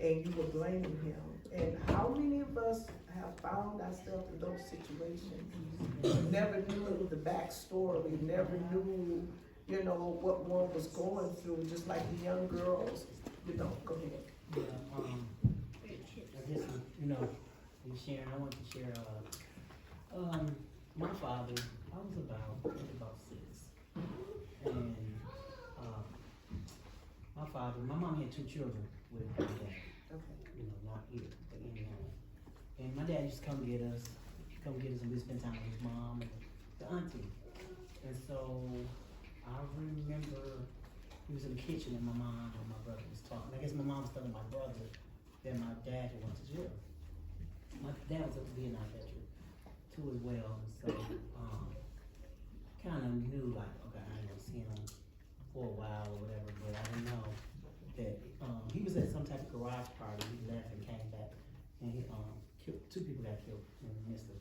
and you were blaming him. And how many of us have found ourselves in those situations? We never knew the backstory, never knew, you know, what one was going through, just like the young girls. You know, go ahead. Yeah, I guess, you know, you sharing, I want to share, my father, I was about 6. And, my father, my mom had 2 children with my dad. Okay. You know, not here, but anyhow. And my dad used to come get us and we spend time with his mom and the auntie. And so, I remember he was in the kitchen and my mom and my brother was talking. I guess my mom was telling my brother that my dad had went to jail. My dad was a Vietnam veteran too as well, and so kind of knew like, okay, I ain't gonna see him for a while or whatever, but I didn't know that he was at some type of garage party. He left and came back, and he killed 2 people got killed in the midst of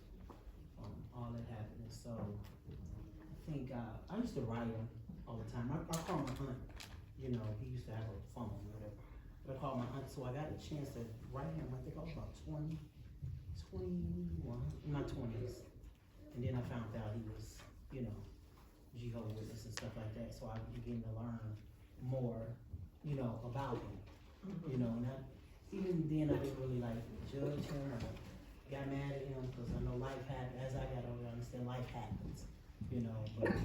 all that happened. And so I think I used to write him all the time. I call my aunt. You know, he used to have a phone or whatever. But I called my aunt, so I got a chance to write him. I think I was about 21, in my 20s. And then I found out he was, you know, Jehovah's Witness and stuff like that. So I began to learn more, you know, about him. You know, and even then I didn't really like judge him or got mad at him because I know life happened. As I got older, I understand life happens, you know. But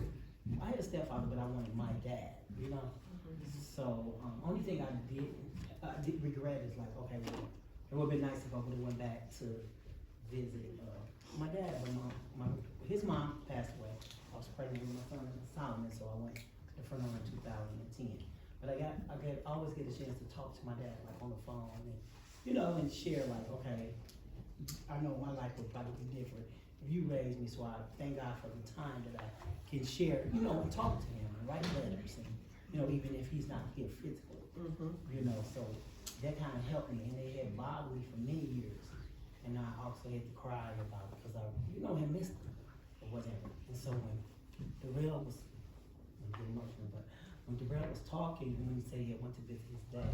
I had a stepfather, but I wanted my dad, you know. So only thing I did regret is like, okay, well, it would have been nice if I would have went back to visit my dad. But his mom passed away. I was pregnant with my son Solomon, so I went to funeral in 2010. But I always get a chance to talk to my dad like on the phone and, you know, and share like, okay, I know my life would probably be different if you raised me, so I thank God for the time that I can share, you know, and talk to him and write letters and, you know, even if he's not here physically, you know, so that kind of helped me, and they had bothered me for many years, and I also had to cry about it, because I, you know, had missed him, or whatever. And so when Durell was, I'm getting emotional, but when Durell was talking, when he said he had went to visit his dad,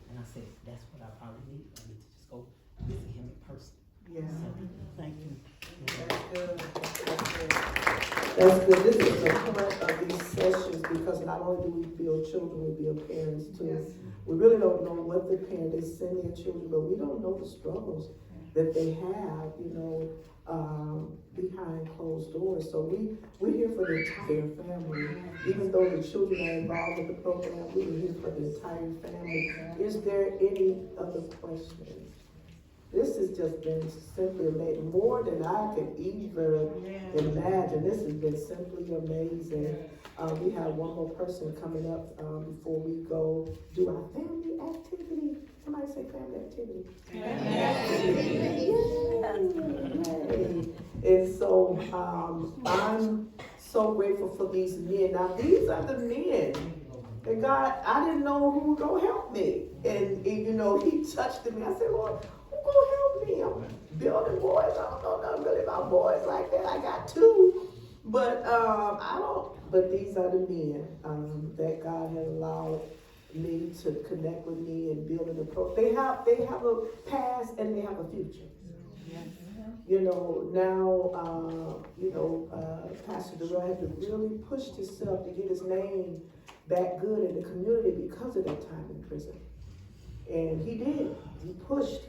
and I said, that's what I probably need, I need to just go visit him in person. Yeah. So, thank you. That's good. That's good. That's good. This is the point of these sessions because not only do we build children, we build parents too. Yes. We really don't know what the parent, they send their children, but we don't know the struggles that they have, you know, behind closed doors. So we're here for the entire family. Even though the children are involved with the program, we're here for the entire family. Is there any other questions? This has just been simply amazing, more than I could even imagine. This has been simply amazing. We have one more person coming up before we go do our family activity. Somebody say family activity. Yay. And so I'm so grateful for these men. Now these are the men And God, I didn't know who was gonna help me. And you know, he touched me. I said, Lord, who gonna help me? I'm building boys. I don't know nothing really about boys like that. I got two. But I don't, but these are the men that God has allowed me to connect with me and build an approach. They have a past and they have a future. You know, now, Pastor Durell had to really push himself to get his name back good in the community because of that time in prison. And he did. He pushed,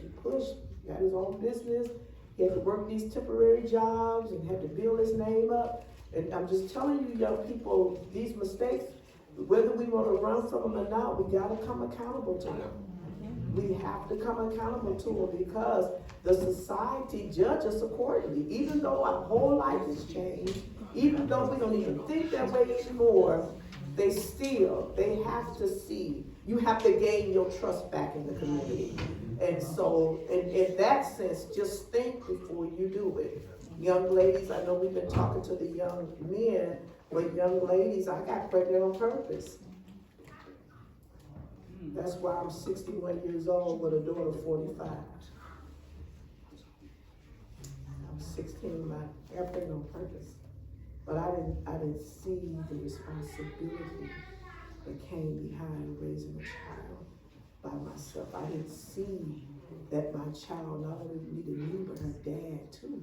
got his own business. He had to work these temporary jobs and had to build his name up. And I'm just telling you, young people, these mistakes, whether we want to run from them or not, we got to come accountable to them. We have to come accountable to them because the society judges us accordingly. Even though our whole life has changed, even though we don't even think that way anymore, they have to see. You have to gain your trust back in the community. And so, in that sense, just think before you do it. Young ladies, I know we've been talking to the young men, but young ladies, I got pregnant on purpose. That's why I'm 61 years old with a daughter of 45. I'm 16, I got pregnant on purpose. But I didn't see the responsibility that came behind raising a child by myself. I didn't see that my child not only needed me, but her dad too.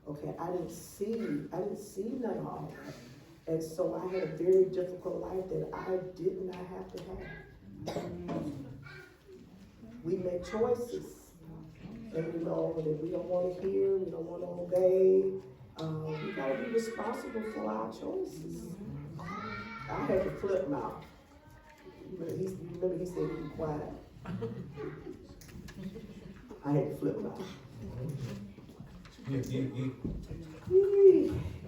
Okay, I didn't see none of all that. And so I had a very difficult life that I did not have to have. We make choices. And you know, that we don't want to hear, we don't want to obey. We gotta be responsible for our choices. I had to flip mouth. Remember he said be quiet. I had to flip mouth.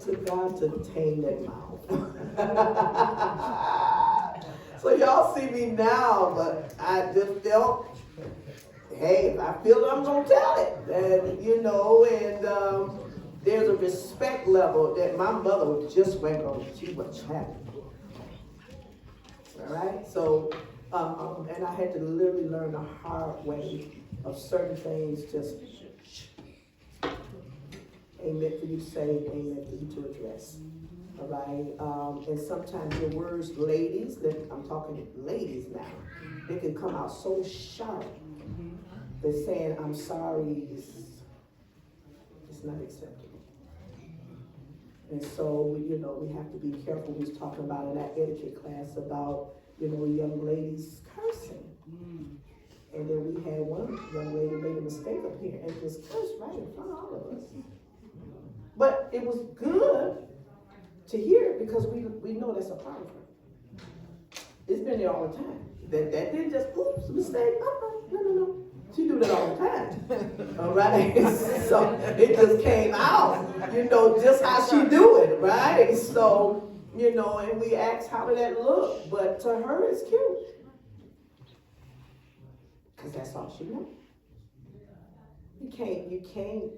To God to tame that mouth. So y'all see me now, but I just felt, hey, if I feel it, I'm gonna tell it. And you know, and there's a respect level that my mother just went on. She was happy. All right, so and I had to literally learn the hard way of certain things. Just ain't meant for you to say, ain't meant for you to address. All right, and sometimes your words, ladies, I'm talking ladies now, they can come out so sharp that saying I'm sorry is not acceptable. And so, you know, we have to be careful. We was talking about in that etiquette class about, you know, young ladies cursing. And then we had one young lady made a mistake up here and just cursed right in front of all of us. But it was good to hear it because we know that's a part of her. It's been there all the time. That didn't just, oops, mistake, no. She do that all the time, all right? So it just came out, you know, just how she do it, right? So, you know, and we asked, how did that look? But to her, it's cute. Because that's all she knows. You can't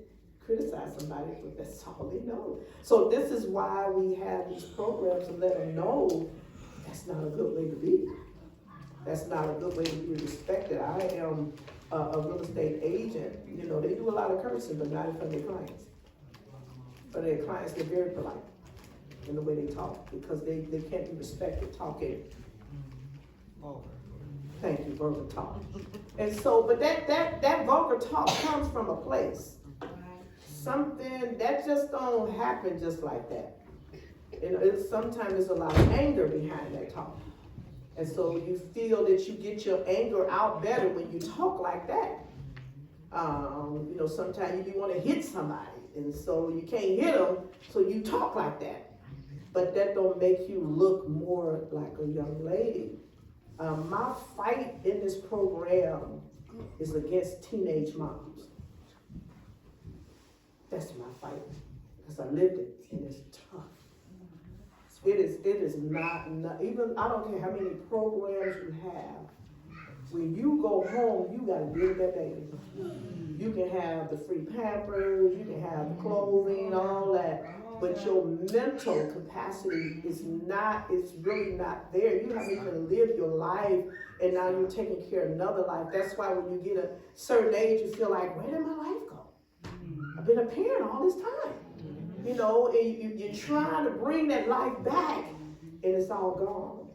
criticize somebody, but that's all they know. So this is why we have these programs to let them know that's not a good way to be. That's not a good way to be respected. I am a real estate agent. You know, they do a lot of cursing, but not in front of their clients. For their clients, they're very polite in the way they talk because they can't be respected talking. Thank you, vulgar talk. And so, but that vulgar talk comes from a place. Something that just don't happen just like that. You know, sometimes there's a lot of anger behind that talk. And so you feel that you get your anger out better when you talk like that. You know, sometimes you want to hit somebody, and so you can't hit them, so you talk like that. But that don't make you look more like a young lady. My fight in this program is against teenage moms. That's my fight, because I lived it, and it's tough. It is not, even, I don't care how many programs you have, when you go home, you gotta deal with that baby. You can have the free Pampers, you can have the clothing, all that, but your mental capacity is not, it's really not there. You haven't even lived your life, and now you're taking care of another life. That's why when you get a certain age, you feel like, where did my life go? I've been a parent all this time. You know, and you're trying to bring that life back, and it's all gone.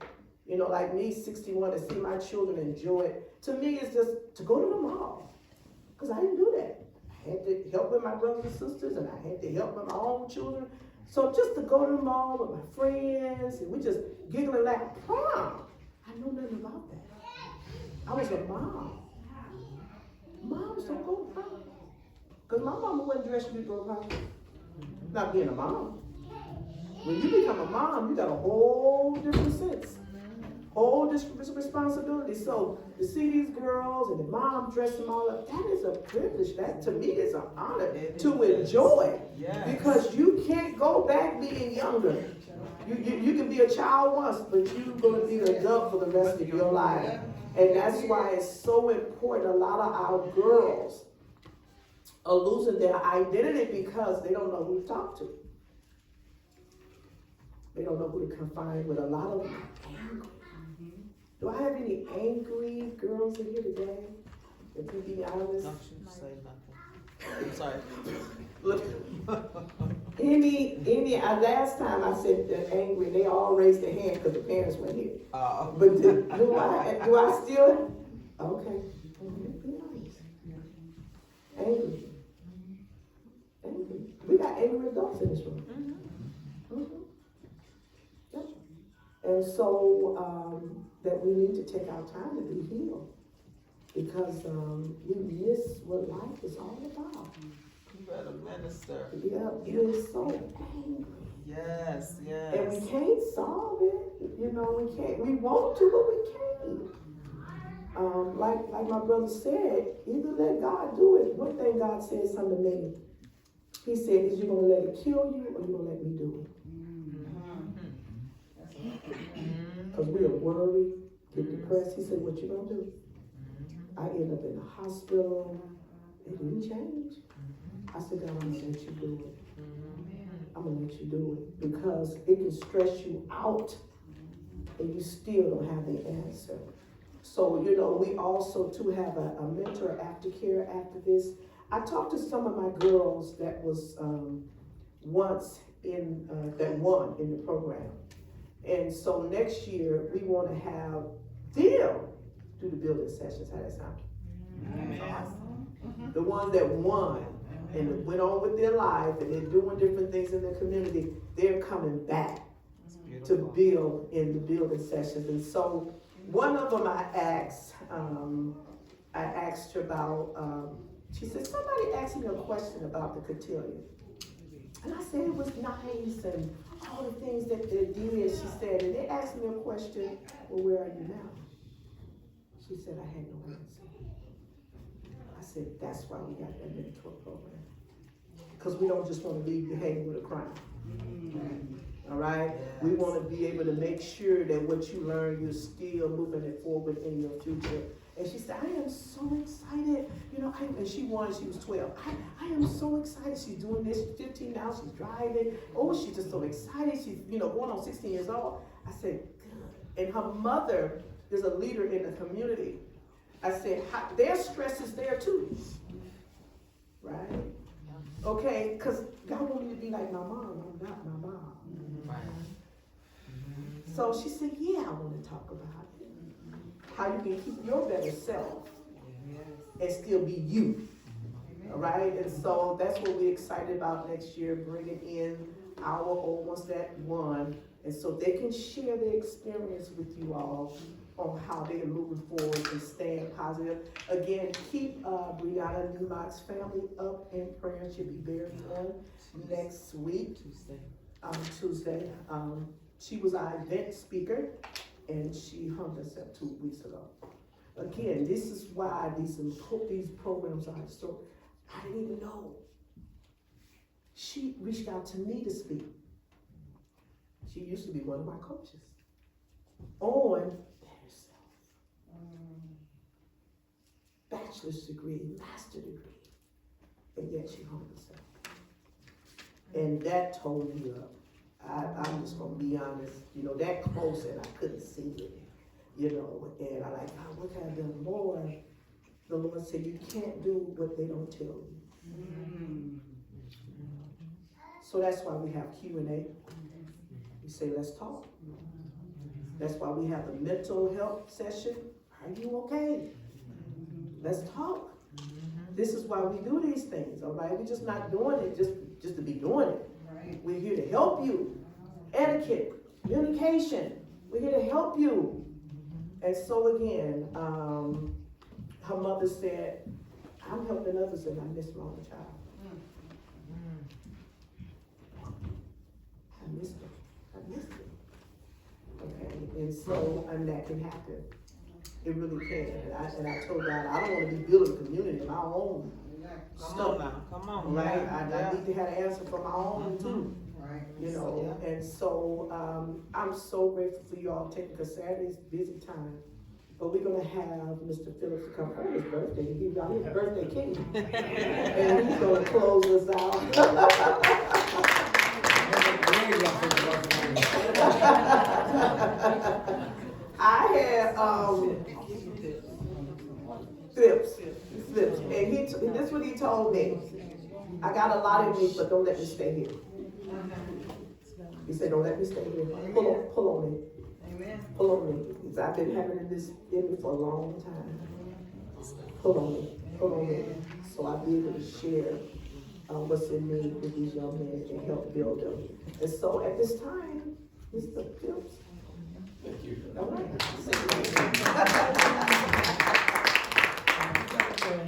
You know, like me, 61, to see my children enjoy it, to me, it's just to go to the mall. Because I didn't do that. I had to help with my brothers and sisters, and I had to help with my own children. So just to go to the mall with my friends, and we just giggling like prom. I know nothing about that. I was a mom. Moms don't go to prom. Because my mama wasn't dressed you to go to prom. Not being a mom. When you become a mom, you got a whole different sense. Whole different responsibility. So to see these girls and the mom dress them all up, that is a privilege. That to me is an honor to enjoy. Yes. Because you can't go back being younger. You can be a child once, but you're going to be an adult for the rest of your life. And that's why it's so important. A lot of our girls are losing their identity because they don't know who to talk to. They don't know who to confide with. A lot of them are angry. Do I have any angry girls in here today? If you be honest. Don't you say nothing. I'm sorry. Look, last time I said they're angry, they all raised their hand because the parents weren't here. But do I still? Okay. Be honest. Angry. Angry. We got angry adults in this room. Yep. And so that we need to take our time to be healed. Because we miss what life is all about. You better minister. Yeah, we're so angry. Yes, yes. And we can't solve it. You know, we can't. We want to, but we can't. Like my brother said, either let God do it. One thing God said something to me. He said, is you going to let it kill you or you going to let me do it? Because we are worried, get depressed. He said, what you going to do? I ended up in the hospital. It didn't change. I said, God, I'm going to let you do it. I'm going to let you do it. Because it can stress you out and you still don't have the answer. So, you know, we also too have a mentor aftercare after this. I talked to some of my girls that was once in, that won in the program. And so next year we want to have them do the building sessions. How that sound? The ones that won and went on with their life and they're doing different things in their community, they're coming back to build in the building sessions. And so one of them I asked her about, she said, somebody asked me a question about the cotillion. And I said it was nice and all the things that they did, she said, and they asked me a question, well, where are you now? She said, I had no answer. I said, that's why we got that mentor program. Because we don't just want to leave you hanging with a crown. All right? Yes. We want to be able to make sure that what you learn, you're still moving it forward in your future. And she said, I am so excited. You know, and she won, she was 12. I am so excited. She's doing this, she's 15 now, she's driving. Oh, she's just so excited. She's, you know, going on 16 years old. I said, good. And her mother is a leader in the community. I said, their stress is there too. Right? Okay, because God want me to be like my mom. I'm not my mom. So she said, yeah, I want to talk about it. How you can keep your better self and still be you. All right? And so that's what we're excited about next year, bringing in our old ones that won. And so they can share their experience with you all on how they are moving forward and staying positive. Again, keep Brianna Newmont's family up in prayer. She'll be buried on next week, Tuesday. She was our event speaker, and she hung herself 2 weeks ago. Again, this is why these programs are so, I didn't even know. She reached out to me to speak. She used to be one of my coaches on better self. Bachelor's degree, master's degree, and yet she hung herself. And that tore me up. I'm just gonna be honest, you know, that close and I couldn't see it, you know, and I like, God, what can I do more? The Lord said, you can't do what they don't tell you. So that's why we have Q&A. We say, let's talk. That's why we have the mental health session. Are you okay? Let's talk. This is why we do these things, all right? We're just not doing it just to be doing it. We're here to help you. Etiquette, communication. We're here to help you. And so again, her mother said, I'm helping others and I miss my own child. I missed it. Okay, and so, and that can happen. It really can. And I told God, I don't want to be building a community of my own stuff. Come on. Right? I need to have an answer for my own too. Right. You know, and so I'm so grateful for you all taking, because Saturday's a busy time. But we're gonna have Mr. Phillips to come for his birthday, to give y'all his birthday cake. And he's gonna close us out. I had Phillips, and this is what he told me. I got a lot in me, but don't let me stay here. He said, don't let me stay here. Pull on me. Amen. Pull on me. Because I've been having this in me for a long time. Pull on me. So I'll be able to share what's in me with these young men and help build them. And so at this time, Mr. Phillips. Thank you. All right.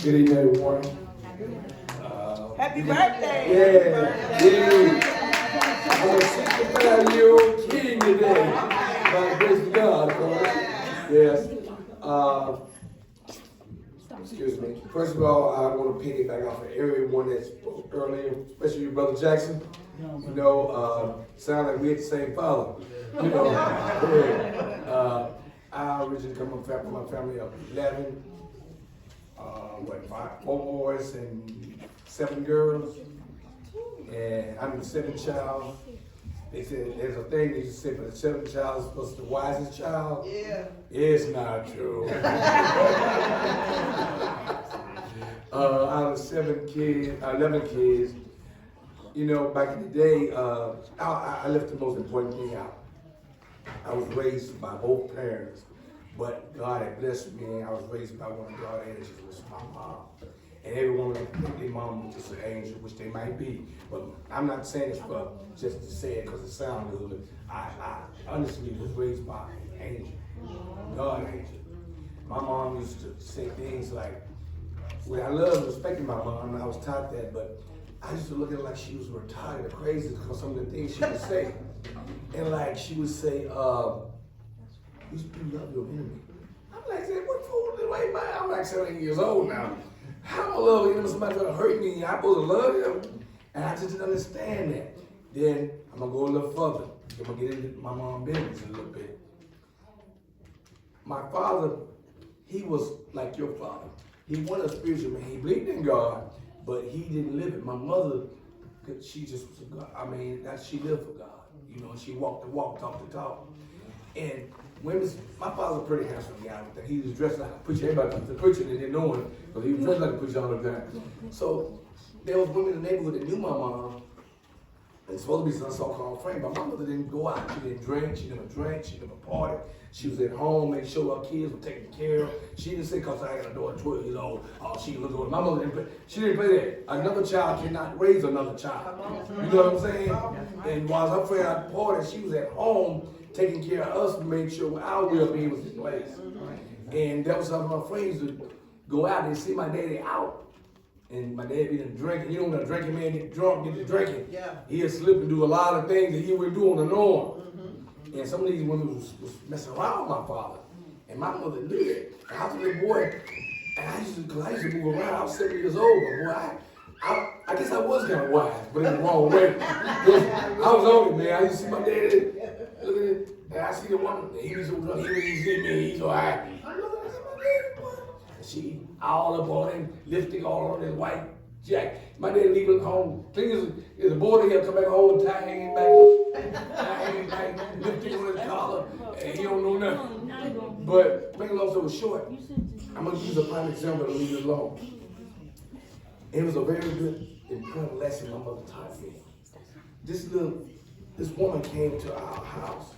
Good evening, everyone. Happy birthday. Yeah. I'm a 65-year-old king today. By the grace of God, of course. Yes. Excuse me. First of all, I want to piggyback off of everyone that spoke earlier, especially Brother Jackson. You know, sound like we had the same father. You know, I originally come from a family of 11, 4 boys and 7 girls, and I'm the 7th child. They said there's a thing they used to say, but the 7th child is supposed to be the wisest child. Yeah. It's not true. Out of 11 kids, you know, back in the day, I left the most important thing out. I was raised by both parents, but God had blessed me. I was raised by one of God's angels, which was my mom. And everyone think their mom was just an angel, which they might be. But I'm not saying this for just to say it because it sounds good. I honestly was raised by an angel, God angel. My mom used to say things like, well, I love respecting my mom, and I was taught that, but I used to look at her like she was retarded or crazy because some of the things she would say. And like she would say, you love your enemy. I'm like, what fool the way man? I'm like 17 years old now. How am I love him? Somebody's gonna hurt me, I'm supposed to love him? And I just didn't understand that. Then I'm gonna go a little further. I'm gonna get into my mom's business a little bit. My father, he was like your father. He wasn't a spiritual man. He believed in God, but he didn't live it. My mother, she just was a God. I mean, she lived for God. You know, she walked the walk, talked the talk. And my father was a pretty handsome guy. He was dressed like a preacher. Everybody was a preacher and they didn't know him, but he was dressed like a preacher all the time. So there was women in the neighborhood that knew my mom. It's supposed to be some so-called friend, but my mother didn't go out. She didn't drink. She never drank. She never partied. She was at home, made sure her kids were taken care of. She didn't say, because I got a daughter 12 years old, oh, she was going. My mother didn't play. She didn't play that. Another child cannot raise another child. You know what I'm saying? And while her friend out partying, she was at home taking care of us to make sure our well-being was in place. And that was some of my friends would go out and see my daddy out. And my dad be drinking. You know when a drinking man get drunk, get to drinking. Yeah. He'll slip and do a lot of things that he would do on the norm. Mm-hmm. And some of these women was messing around with my father. And my mother knew it. And I was a little boy. And I used to move around. I was 7 years old, but boy, I guess I was kind of wise, but in the wrong way. I was older, man. I used to see my daddy look at it, and I see the woman. He was so drunk. He was see me. He's so high. I look at my daddy, boy. She all up on him, lipstick all on his white Jack. My dad leave him home. Thing is a boy here come back home, tie hanging back, lifting on his collar, and he don't know nothing. But make a long story short, I'm gonna use a prime example to leave it alone. It was a very good, important lesson my mother taught me. This woman came to our house,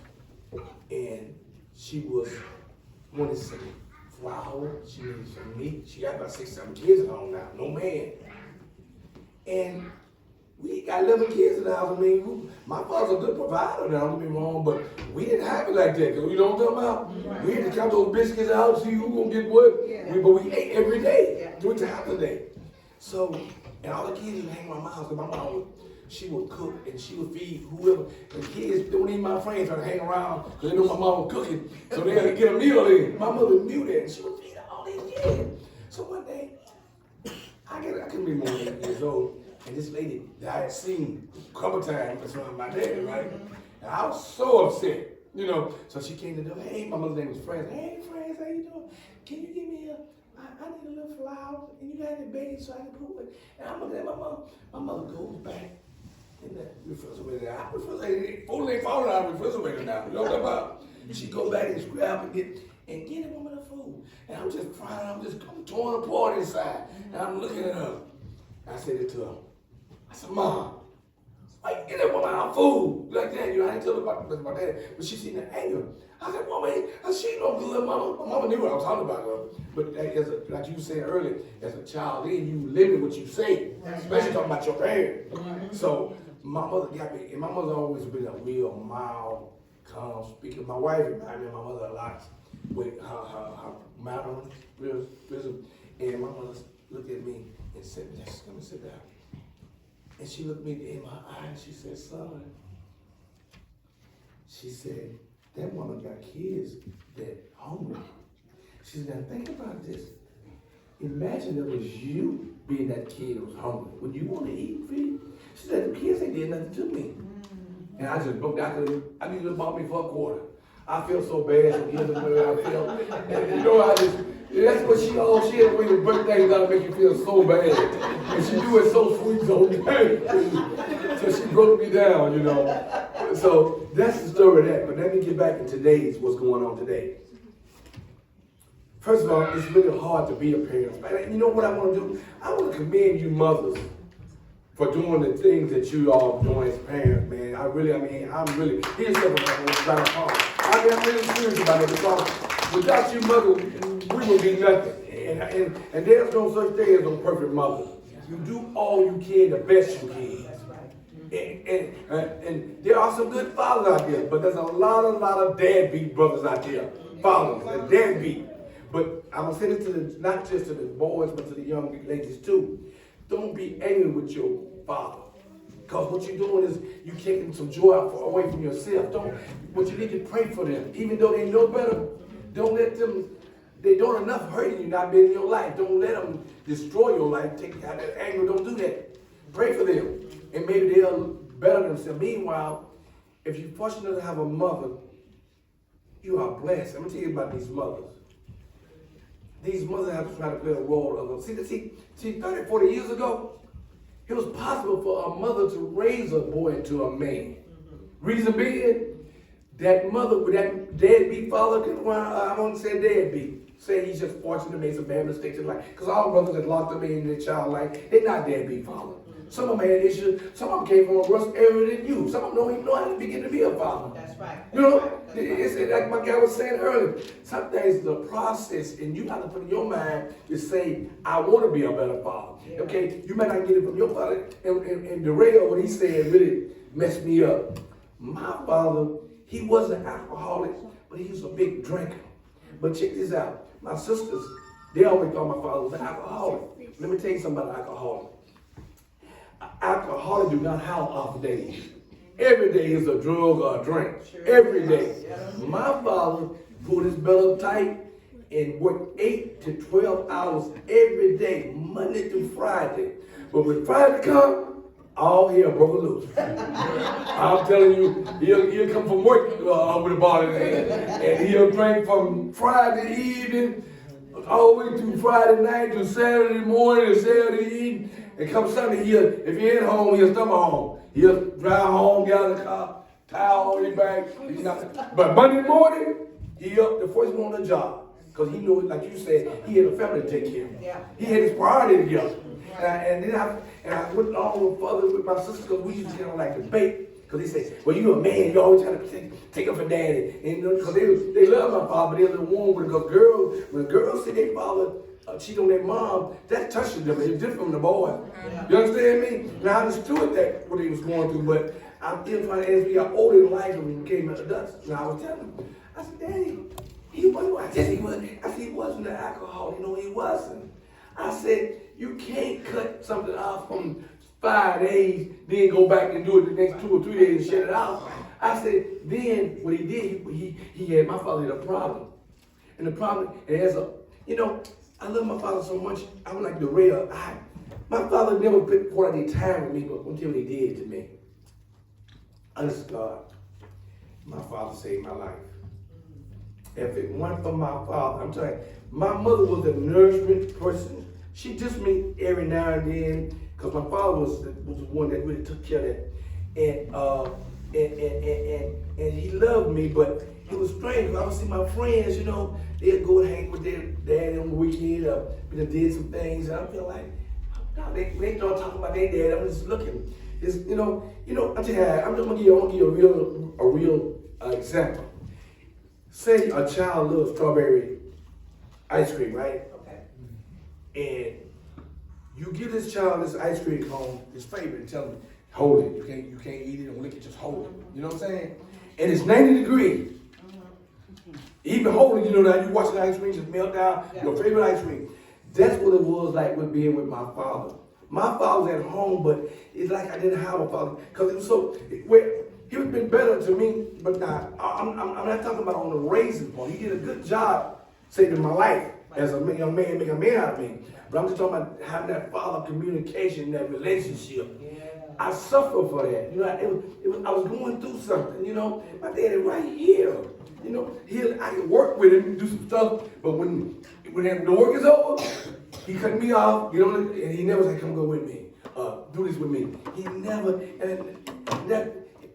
and she wanted some flour, she needed some meat. She got about 6, 7 kids at home now, no man. And we got 11 kids in the house. I mean, my father's a good provider now, don't get me wrong, but we didn't have it like that. You know what I'm talking about? We had to count those biscuits out, see who gonna get what. But we ate every day, 3 times a day. So, and all the kids would hang around my house, because my mom she would cook and she would feed whoever. The kids don't even my friends try to hang around because they know my mom was cooking, so they had to get a meal in. My mother knew that, and she would feed all these kids. So one day, I couldn't be more than 8 years old, and this lady that I had seen a couple times in front of my dad, right? And I was so upset, you know. So she came to the door. Hey, my mother's name was Franz. Hey, Franz, how you doing? Can you give me I need a little flour, and you got any baby so I can put it. And I'm looking at my mom. My mother goes back in the refrigerator. Our refrigerator, food ain't falling out of the refrigerator now. You know what I'm talking about? She go back and grab and get the woman the food. And I'm just crying. I'm torn apart inside. And I'm looking at her. I said it to her. I said, Mom, why you get that woman our food like that? You know, I didn't tell her about that, but she seen the anger. I said, Mama, she no good, Mama. My mama knew what I was talking about her. But like you said earlier, as a child, then you limit what you say, especially talking about your parents. So my mother got me, and my mother always been a real mild, calm speaker. My wife reminded me of my mother a lot with her mild wisdom. And my mother looked at me and said, just come and sit down. And she looked me in my eye and she said, son, she said, that woman got kids that hungry. She said, now think about this. Imagine it was you being that kid that was hungry. Would you want to eat and feed? She said, the kids ain't did nothing to me. And I just broke down. I need to bought me for a quarter. I feel so bad for giving the way I feel. And you know, that's what she had a way to break things out to make you feel so bad. And she do it so sweet, so good. So she broke me down, you know. So that's the story of that. But let me get back to today's, what's going on today. First of all, it's really hard to be a parent. And you know what I want to do? I want to commend you mothers for doing the things that you all doing as parents, man. I'm really, here's something I'm really serious about it, because without you mother, we will be nothing. And there's no such thing as a perfect mother. You do all you can, the best you can. And there are some good fathers out there, but there's a lot of deadbeat brothers out there. Fathers, and deadbeat. But I'm gonna say this to not just to the boys, but to the young ladies too. Don't be angry with your father. Because what you're doing is you're taking some joy away from yourself. What you need to pray for them. Even though they know better, don't let them, they don't enough hurting you not being in your life. Don't let them destroy your life. Take out that anger, don't do that. Pray for them. And maybe they'll better themselves. Meanwhile, if you're fortunate to have a mother, you are blessed. Let me tell you about these mothers. These mothers have to try to play a role of them. See, 30, 40 years ago, it was possible for a mother to raise a boy into a man. Reason being, that mother with that deadbeat father, I won't say deadbeat. Say he's just fortunate to make some bad mistakes in life. Because all brothers that locked them in their child life, they're not deadbeat father. Some of them had issues. Some of them came from a worse area than you. Some of them don't even know how to begin to be a father. That's right. You know, it's like my guy was saying earlier. Some things, the process, and you have to put in your mind to say, I want to be a better father. Yeah. Okay, you might not get it from your father. And Durell, what he said really messed me up. My father, he wasn't an alcoholic, but he was a big drinker. But check this out. My sisters, they always thought my father was an alcoholic. Let me tell you something about an alcoholic. Alcoholics do not have off days. Every day is a drug or a drink. Every day. My father pulled his belly up tight and worked 8 to 12 hours every day, Monday through Friday. But when Friday comes, all hell broke loose. I'm telling you, he'll come from work with a bottle in his hand, and he'll drink from Friday evening all the way through Friday night to Saturday morning and Saturday evening. And come Sunday, if he ain't home, he'll stumble home. He'll drive home, get out of the car, towel on his back. But Monday morning, he up the first one on the job. Because he knew, like you said, he had a family to take care of. Yeah. He had his priority together. And then I went on further with my sister because we used to like debate. Because they say, well, you a man, you always trying to take up for daddy. And because they love my father, but they're the one with because when girls see their father cheat on their mom, that touches them. It's different from the boy. You understand me? And I understood that what he was going through, but I'm still trying to, as we got older in life and we became adults, and I was telling him, I said, Daddy, he wasn't. I said he wasn't. I said he wasn't an alcoholic. He wasn't. I said you can't cut something off from 5 days, then go back and do it the next 2 or 3 days and shut it out. I said then what he did, he had my father had a problem, and the problem as a I love my father so much. I was like Durell. My father never poured out any time with me, but until he did to me. Honest to God, my father saved my life. If it weren't for my father, I'm telling you, my mother was a nourishment person. She just me every now and then, because my father was the one that really took care of that. And he loved me, but it was strange. I would see my friends, they'd go and hang with their dad on the weekend, they did some things, and I feel like, no, they start talking about their dad. I'm just looking. It's, I tell you, I'm just gonna give you a real example. Say a child loves strawberry ice cream, right? Okay. And you give this child this ice cream cone, his favorite, and tell him, hold it. You can't eat it, don't lick it, just hold it. You know what I'm saying? And it's 90 degrees. Even holding, that you watch the ice cream just melt down, your favorite ice cream. That's what it was like with being with my father. My father was at home, but it's like I didn't have a father. Because it was so, he would have been better to me, but now, I'm not talking about on the raising part. He did a good job saving my life as a young man, making a man out of me. But I'm just talking about having that father communication, that relationship. Yeah. I suffer for that. I was going through something, My daddy right here. I can work with him and do some stuff, but when the work is over, he cut me off, and he never said, come go with me, do this with me. He never, and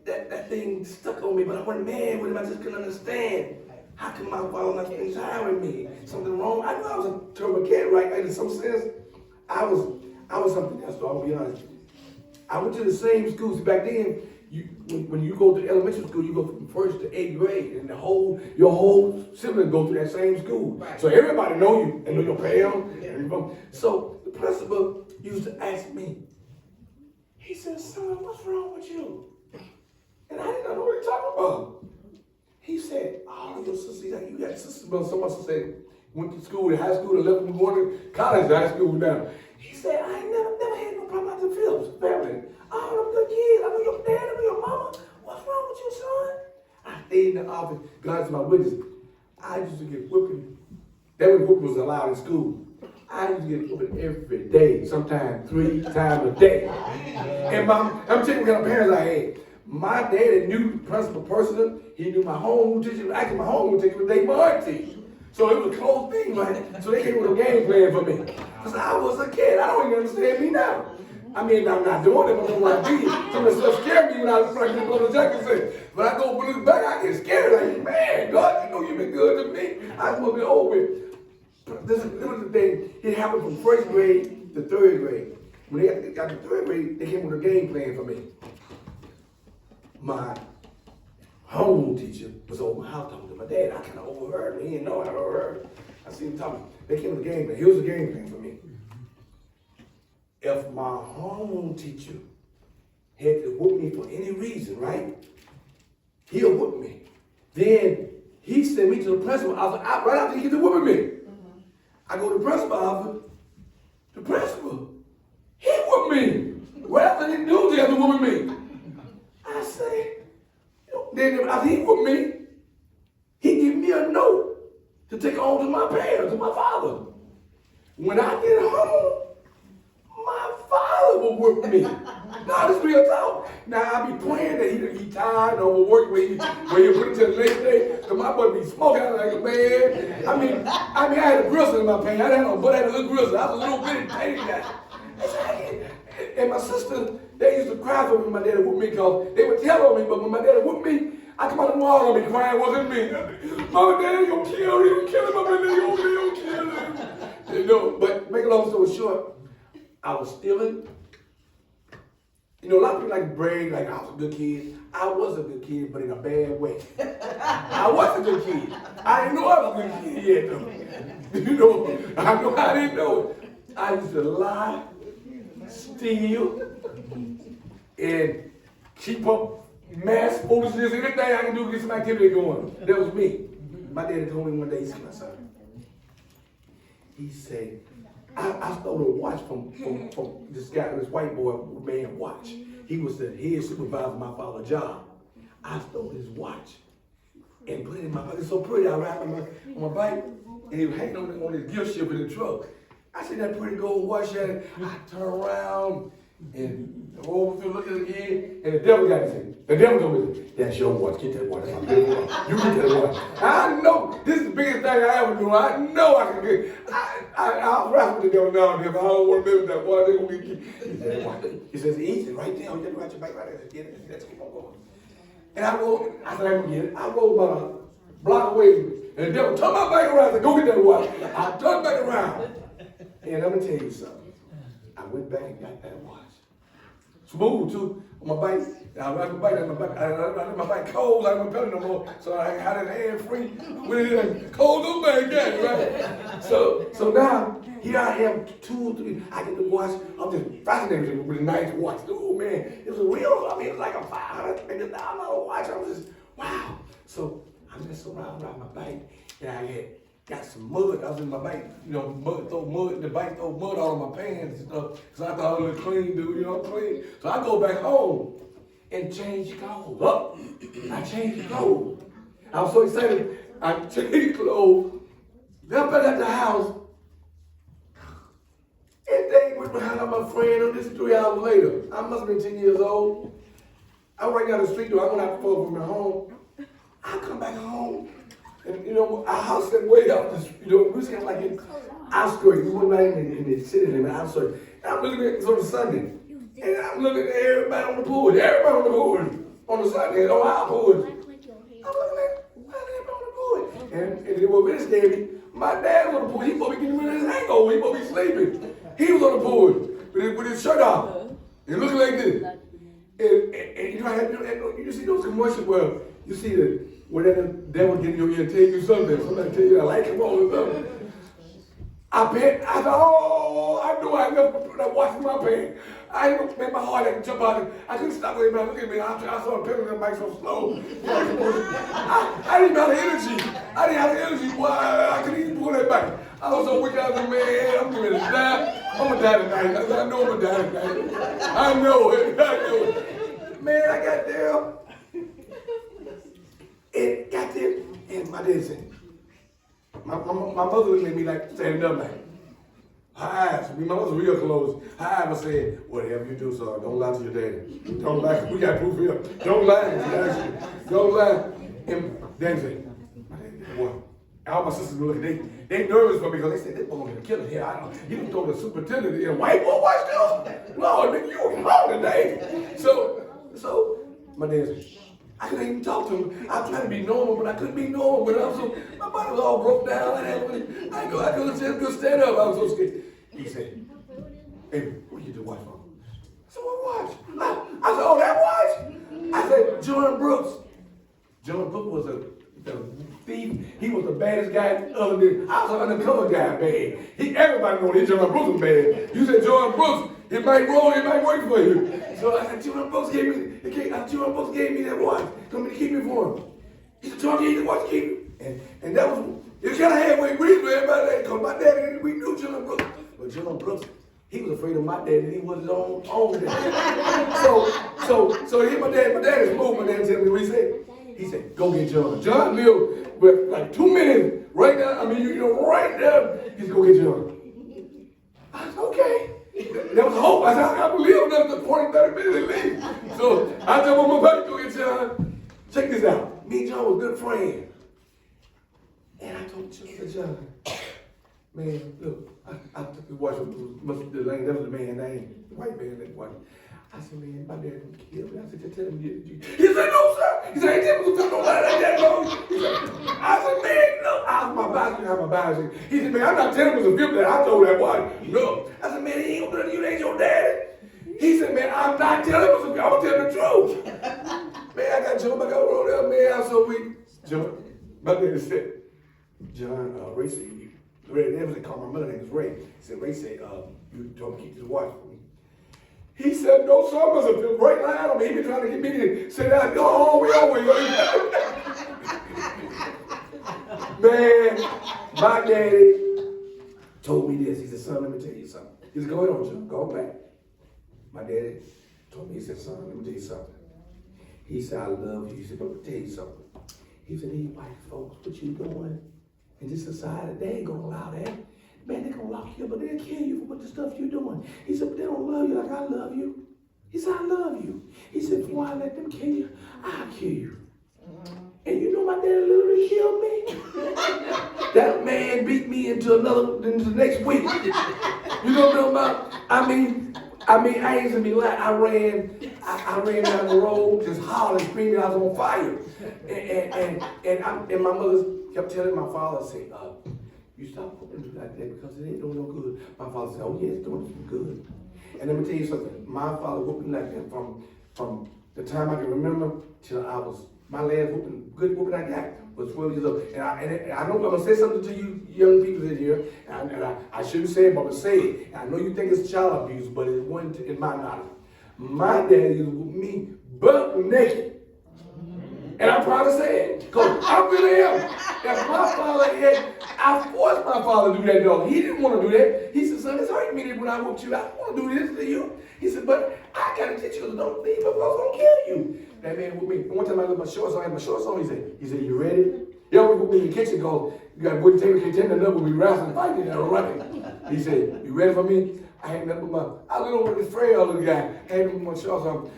that thing stuck on me, but I wasn't mad with him, I just couldn't understand. How come my father not spend time with me? Something wrong? I knew I was a terrible kid, right? In some sense, I was something else, so I'll be honest. I went to the same schools back then. When you go to elementary school, you go from 1st to 8th grade, and your whole sibling go to that same school. Right. So everybody know you and know your parents. Yeah. So the principal used to ask me. He said, "Son, what's wrong with you?" And I didn't know what he talking about. He said, "All of your sisters, you got sisters." But someone said went to school, high school, and left going to college, high school now. He said, "I ain't never had no problem out the Phillips family. All them good kids. I know your dad, I know your mama. What's wrong with you, son?" I stayed in the office. God's my witness. I used to get whooping. That when whooping was allowed in school. I used to get whooping every day, sometimes 3 times a day. And I'm telling you what kind of parents I had. My daddy knew the principal person. He knew my home teacher. Actually, my home teacher was their mud teacher. So it was a close thing, right? So they came with a game plan for me. Because I was a kid. I don't even understand me now. I mean, I'm not doing it, but I'm what I did. Some of the stuff scared me when I was trying to go to Jackson. But I go look back, I get scared. Like, man, God, you've been good to me. I just want to be over it. This was the thing. It happened from 1st grade to 3rd grade. When they got to 3rd grade, they came with a game plan for me. My home teacher was over my house talking to my dad. I kind of overheard him. He didn't know I overheard. I seen him talking. They came with a game plan. Here's the game plan for me. If my home teacher had to whoop me for any reason, right? He'll whoop me. Then he sent me to the principal office right after he gets to whooping me. I go to the principal office. The principal, he whooped me. Right after they do, they have to whoop me. I say, then after he whooped me, he gave me a note to take home to my parents, to my father. When I get home, my father will whoop me. Now this real talk. Now I be praying that he tired, overworked, when you put it to the next day. Cause my boy be smoking out like a man. I mean, I had a gristle in my pants. I didn't have no butt, I had a little gristle. I was a little bitty tiny guy. And my sister, they used to cry for me when my daddy whooped me because they would tell on me, but when my daddy whooped me, I come out the wall and be crying, it wasn't me. Mama, daddy, gonna kill him, you kill him, Mama, daddy, gonna kill him. You know, but make a long story short, I was stealing. You know, a lot of people like to brag like I was a good kid. I was a good kid, but in a bad way. I was a good kid. I didn't know I was a good kid yet, though. You know, I didn't know it. I used to lie, steal, and keep up mass foolishness, anything I can do to get some activity going. That was me. My daddy told me one day, he said, my son, he said, I stole a watch from this guy, this white boy man watch. He was the head supervisor of my father's job. I stole his watch and put it in my pocket. It's so pretty. I ride on my bike and he was hanging on his gift ship in the truck. I see that pretty gold watch at it. I turn around and go over to look at it again, and the devil got me. The devil told me, that's your watch. Get that watch. That's my beautiful watch. You get that watch. I know this is the biggest thing I ever do. I know I can get. I'll rap with the devil now and then. If I don't want to live with that watch, they're gonna get you. He said, watch. He says, easy, right there. You just ride your bike right there. Get it. Let's keep on going. And I rolled. I said, I'm gonna get it. I rolled about a block away, and the devil turned my bike around. I said, go get that watch. I turned back around, and I'm gonna tell you something. I went back and got that watch. Smooth too on my bike. I ride my bike, I let my bike cold, I don't pedal no more. So I had it hand free with it cold on my again, right? So now here I am, 2, 3. I get the watch. I'm just fascinated with a nice watch. Oh man, it was a real. I mean, it was like a $500 watch. I was just wow. So I'm just around my bike, and I got some mud. I was in my bike, you know, throw mud in the bike, throw mud all on my pants and stuff. Cause I thought I was clean, dude, you know, clean. So I go back home and change clothes. Oh, I changed clothes. I was so excited. I changed clothes. Got back at the house. And they went behind on my friend. And this is 3 hours later. I must have been 10 years old. I was right down the street, though. I went out from my home. I come back home. And you know, our house that way up this, you know, we was kind of like in outskirts. We went right in the city, in the outskirts. And I'm looking at it on a Sunday. And I'm looking at everybody on the porch. Everybody on the porch. On the Sunday, on our porch. I'm looking at everybody on the porch. And it was really scary. My dad was on the porch. He supposed to be getting rid of his hangover. He supposed to be sleeping. He was on the porch with his shirt off. And looking like this. And you know, you see those commercials where you see where that devil get in your ear and tell you something. Somebody tell you I like him all or something. I thought, oh, I knew I never put that watch in my pants. I even made my heart like jump out. I couldn't stop anybody looking at me. I saw a pedal in the bike so slow. I didn't have the energy. I didn't have the energy. Boy, I couldn't even pull that back. I was so wicked. I was like, man, I'm going to die. I'm going to die tonight. I know I'm going to die tonight. I know it. I know it. Man, I got there. And got there. And my dad said, my mother looked at me like standing up like, her eyes, my mother was real close. Her eyes was saying, whatever you do, son, don't lie to your daddy. Don't lie. We got proof here. Don't lie. Don't lie. And then said, what? All my sisters were looking, they nervous for me because they said, this boy gonna kill us here. He done told the superintendent, and white boy, watch this. Lord, nigga, you were wrong today. So my dad said, I couldn't even talk to him. I tried to be normal, but I couldn't be normal. But my body was all broke down. I couldn't just stand up. I was so scared. He said, hey, where you get the watch from? I said, what watch? I said, oh, that watch? I said, John Brooks. John Brooks was a thief. He was the baddest guy other than, I was an undercover guy, bad. Everybody knew that John Brooks was bad. You said John Brooks, it might roll, it might work for you. So I said, John Brooks gave me that watch. Told me to keep it for him. He said, John gave me the watch to keep it. And that was, it was kind of halfway agreed with everybody because my daddy, we knew John Brooks. But John Brooks, he was afraid of my daddy and he was his own dad. So here my dad is moved. My dad tell me what he said. He said, go get John. John lived with like 2 minutes right now. I mean, you know, right now. He said, go get John. I said, okay. There was hope. I said, I believe enough to 20, 30 minutes at least. So I jumped on my bike, go get John. Check this out. Me and John was good friends. And I told John, man, look, I took the watch, must the lane, that was the man's name, the white man that watch. I said, man, my dad gonna kill me. I said, just tell him you. He said, no, sir. He said, ain't tell me to don't lie like that, no. I said, man, no. I was my body, how my body. He said, man, I'm not telling him to that. I told that watch. No. I said, man, he ain't gonna do that. You ain't your daddy. He said, man, I'm not telling him to I'm gonna tell him the truth. Man, I got Joe, I got rolled up, man. I'm so weak. Joe, my daddy said, John, Ray said, Ray, never called my mother name is Ray. He said, Ray said, you told me to keep this watch for me. He said, no, son, I must have been right line on me. He been trying to get me to say that, go home, we always. Man, my daddy told me this. He said, son, let me tell you something. He said, go ahead on, John, go back. My daddy told me, he said, son, let me tell you something. He said, I love you. He said, but let me tell you something. He said, these white folks, what you doing? In this society, they ain't gonna allow that. Man, they gonna lock you up, but they'll kill you for what the stuff you're doing. He said, but they don't love you like I love you. He said, I love you. He said, before I let them kill you, I'll kill you. And you know my daddy literally killed me? That man beat me into the next week. You know what I'm talking about? I mean, I ain't gonna be lying. I ran down the road, just hollering, screaming, I was on fire. And my mother kept telling my father, say, you stop whooping like that because it ain't doing no good. My father said, oh yeah, it's doing some good. And let me tell you something. My father whooped me like that from the time I can remember till I was, my last good whooping I got was 12 years old. And I know I'm gonna say something to you young people in here, and I shouldn't say it, but I'm gonna say it. And I know you think it's child abuse, but it wasn't in my knowledge. My daddy used to whoop me butt naked. And I'm proud to say it, because I really am. If my father had, I forced my father to do that, dog. He didn't want to do that. He said, son, it's hurting me when I whooped you. I don't want to do this to you. He said, but I got to teach you to don't leave, but I was going to kill you. That man whooped me. One time I left my shorts on, I had my shorts on. He said, you ready? He always whooped me in the kitchen, because you got wooden table, can't tend to know when we wrestle and fight and running. He said, you ready for me? I had nothing but I looked over this frail little guy, had him with my shorts on.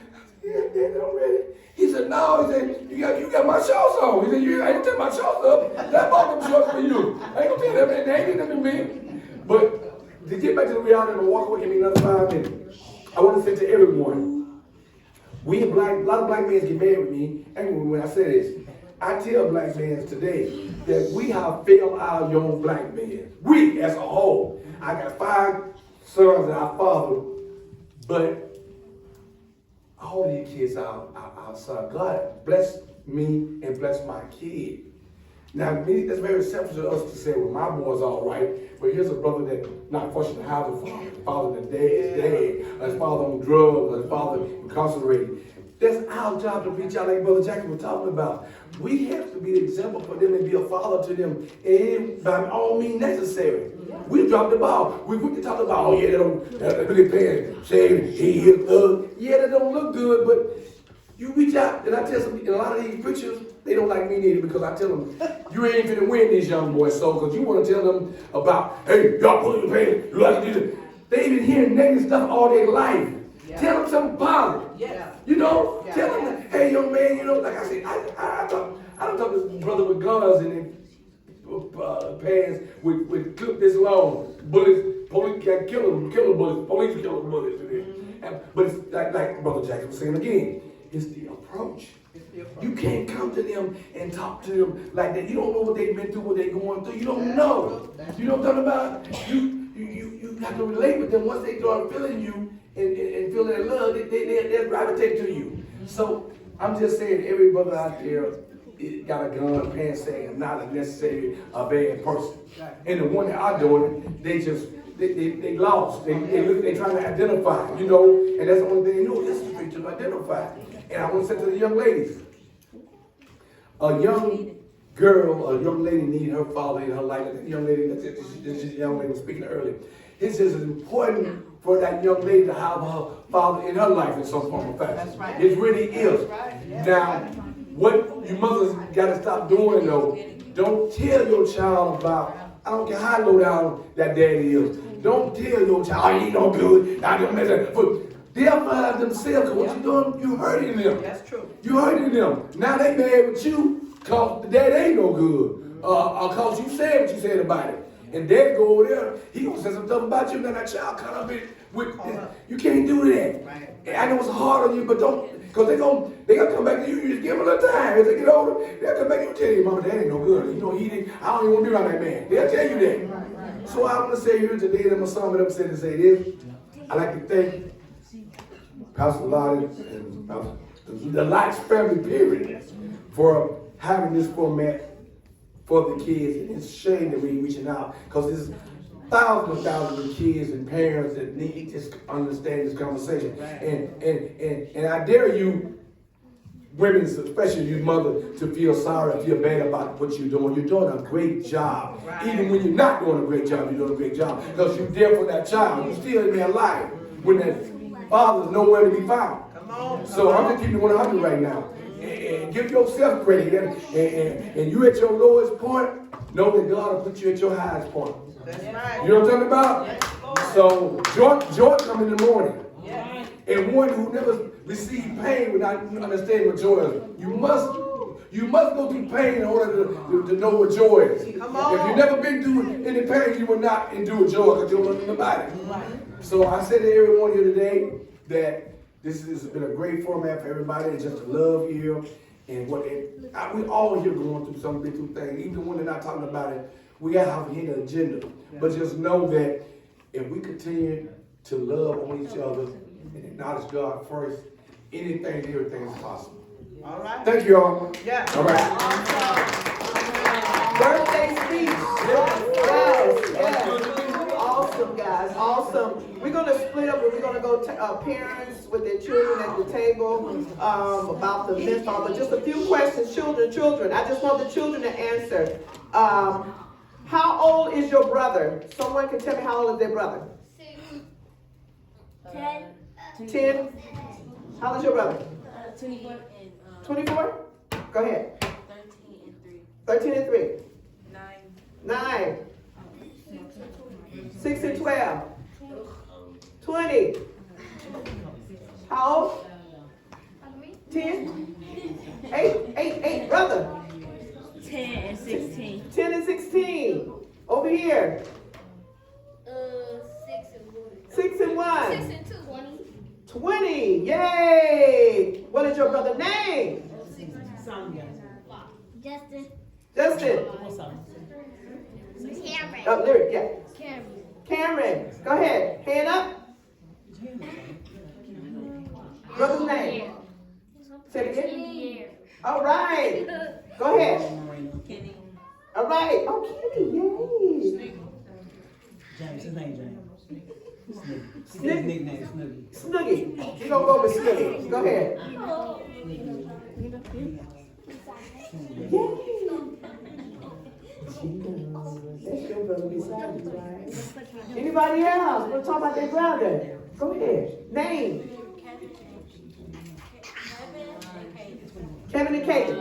Yeah, Daddy, I'm ready. He said, no, he said, you got my shorts on. He said, I ain't gonna take my shorts up. That bought them shorts for you. I ain't gonna tell them, they ain't nothing to me. But to get back to the reality and walk away, give me another 5 minutes. I want to say to everyone, a lot of black men get mad with me, and when I say this, I tell black men today that we have failed our young black men. We as a whole. I got 5 sons that I fathered, but all these kids are our son. God bless me and bless my kid. Now, me, that's very selfish of us to say, well, my boy's all right, but here's a brother that not fortunate to have a father. Father that is dead, his father on drugs, his father incarcerated. That's our job to reach out like Brother Jackson was talking about. We have to be an example for them and be a father to them, and by all means necessary. We dropped the ball. We talked about, oh yeah, they don't look at pants, saying he hit thug. Yeah, that don't look good, but you reach out, and I tell some, a lot of these preachers, they don't like me neither, because I tell them, you ain't finna win these young boys' soul, because you want to tell them about, hey, y'all pull your pants, you like to do this. They been hearing negative stuff all their life. Yeah. Tell them something positive. Yeah. You know, yeah. Tell them, hey, young man, you know, like I said, I don't talk to this brother with guns and pants with clip this long, bullets, police got killer bullets, police killer bullets. But it's like Brother Jackson was saying again, it's the approach. You can't come to them and talk to them like that. You don't know what they've been through, what they're going through. You don't know. You know what I'm talking about? You have to relate with them. Once they start feeling you and feeling that love, they'll gravitate to you. So I'm just saying, every brother out there got a gun, pants saying not necessarily a bad person. And the one that are doing it, they lost. They trying to identify, you know, and that's the only thing they know. This is to identify. And I want to say to the young ladies, a young girl, a young lady need her father in her life. That young lady, this young lady was speaking earlier. It's just important for that young lady to have her father in her life in some form or fashion. That's right. It really is. That's right. Yeah. Now, what you mothers got to stop doing though, don't tell your child about, I don't care how low down that daddy is. Don't tell your child, he ain't no good, I don't mess up. They'll find themselves, because what you're doing, you're hurting them. That's true. You're hurting them. Now they mad with you, because the daddy ain't no good. Because you said what you said about it. And dad go over there, he gonna say some stuff about you, and then that child caught up in with, you can't do that. Right. And I know it's hard on you, but don't, cause they gonna come back to you, you just give them a little time. As they get older, they'll come back and tell you, mama, that ain't no good. You know, I don't even wanna be around that man. They'll tell you that. So I wanna say here today, that I'm gonna sum it up and say this. I'd like to thank Pastor Lottie and the Lights family, period, for having this format for the kids. And it's a shame that we ain't reaching out, because there's thousands of kids and parents that need to understand this conversation. And I dare you, women, especially you mother, to feel sorry or feel bad about what you're doing. You're doing a great job. Right. Even when you're not doing a great job, you're doing a great job, because you're there for that child. You're still in their life when that father's nowhere to be found. Come on. So I'm just keeping it 100 right now. And give yourself credit. And you at your lowest point, know that God will put you at your highest point. That's right. You know what I'm talking about? So joy come in the morning. Yeah. And one who never received pain without understanding what joy is. You must go through pain in order to know what joy is. Come on. If you've never been through any pain, you will not endure joy, because you don't know about it. So I said to everyone here today that this has been a great format for everybody, and just to love here. And we all here going through some big things. Even when they're not talking about it, we got to have an agenda. But just know that if we continue to love on each other and acknowledge God first, anything and everything is possible. All right. Thank you all. Yeah. All right. Birthday speech. Yes. Awesome, guys. Awesome. We're going to split up, and we're going to go to parents with their children at the table about the mentor. But just a few questions. Children. I just want the children to answer. How old is your brother? Someone can tell me how old is their brother? 10. How old is your brother? 24 and 24? Go ahead. 13 and 3. 13 and 3. 9. 9. 6 and 12. 20. How old? 10? 8, brother. 10 and 16. 10 and 16. Over here. 6 and 1. 6 and 2. 20. Yay! What is your brother's name? Justin. What's up? Up lyric, yeah. Cameron. Go ahead. Hand up. Brother's name. Say it again. All right. Go ahead. Kenny. All right. Oh, Kenny. Yay. James, his name James. His Snooki. nickname Snooki. Snooki. You're going to go with Snooki. Go ahead. Yay. That's your brother beside you, right? Anybody else? We'll talk about their brother. Go ahead. Name. Kevin and Kate.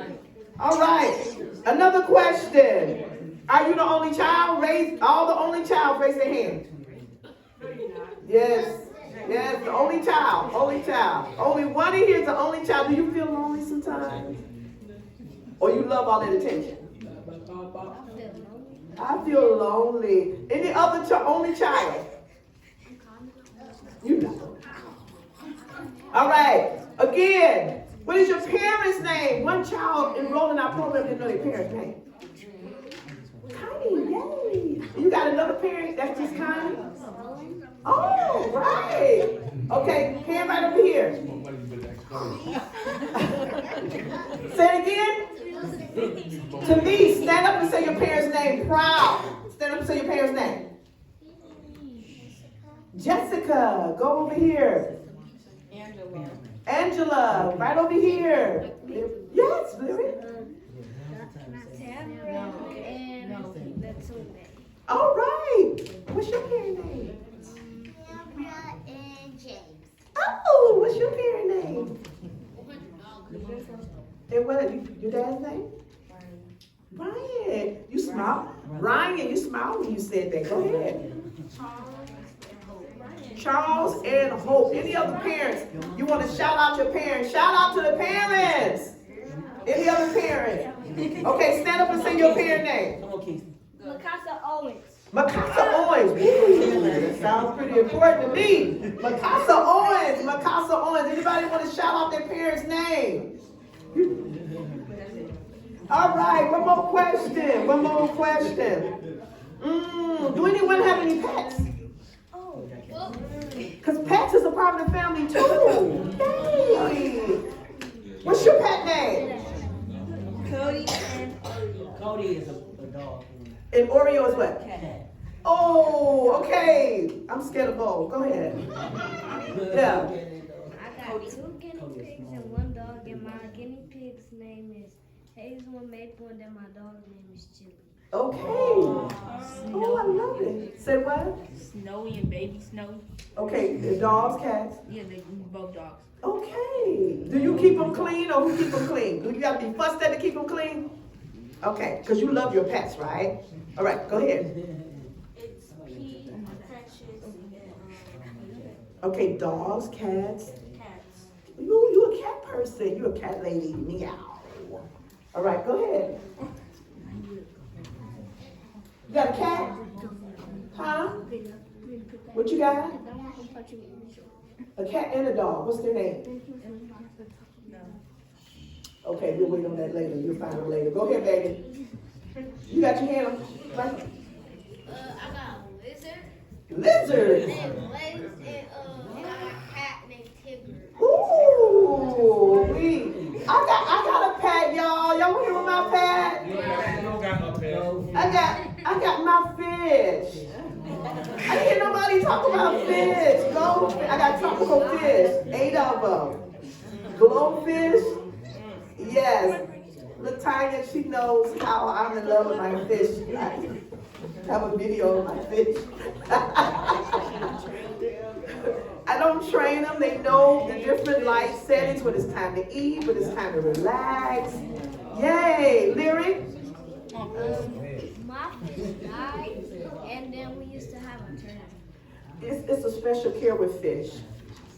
All right. Another question. Are you the only child? All the only child, raise their hand. Yes. Yes, the only child. Only child. Only one in here is the only child. Do you feel lonely sometimes? Or you love all that attention? I feel lonely. Any other only child? You know. All right. Again, what is your parents' name? One child enrolled in our program didn't know their parents' name. Connie, yay. You got another parent that's just Connie? Oh, right. Okay, hand right over here. Say it again. To me, stand up and say your parents' name proud. Stand up and say your parents' name. Jessica, go over here. Angela, right over here. Yes, Larry. All right. What's your parent name? And James. Oh, what's your parent name? And what? Your dad's name? Brian. You smile. Brian, you smiled when you said that. Go ahead. Charles and Hope. Any other parents? You want to shout out your parents? Shout out to the parents. Any other parent? Okay, stand up and say your parent name. Come on, Keith. Mikasa Owens. Macasa orange. Ooh, that sounds pretty important to me. Macasa orange. Macasa orange. Anybody want to shout out their parents' name? All right, one more question. One more question. Do anyone have any pets? Because pets is a part of the family too. Hey. What's your pet name? Cody and Oreo. Cody is a dog. And Oreo is what? Cat. Oh, okay. I'm scared of both. Go ahead. Yeah. I got two guinea pigs and one dog, and my guinea pig's name is Hazel and Maple, and then my dog's name is Chili. Okay. Oh, I love it. Say what? Snowy and baby Snowy. Okay, the dogs, cats. Yeah, they both dogs. Okay. Do you keep them clean or who keep them clean? Do you got to be fussed at to keep them clean? Okay, because you love your pets, right? All right, go ahead. It's Pete, Precious, and Okay, dogs, cats. cats. You a cat person. You a cat lady. Meow. All right, go ahead. You got a cat? Huh? What you got? A cat and a dog. What's their name? Okay, we'll wait on that later. You'll find them later. Go ahead, baby. You got your hand on? Right? I got a lizard. Lizard. And legs, and I got a cat named Tigger. Ooh, I got a pet, y'all. Y'all want to hear about my pet? I got my fish. I didn't hear nobody talk about fish. Goldfish. I got tropical fish. 8 of them. Glowfish. Yes. Latanya, she knows how I'm in love with my fish. I have a video of my fish. I don't train them. They know the different light settings, when it's time to eat, when it's time to relax. Yay! Lyric? My fish died, and then we used to have a turtle. It's a special care with fish.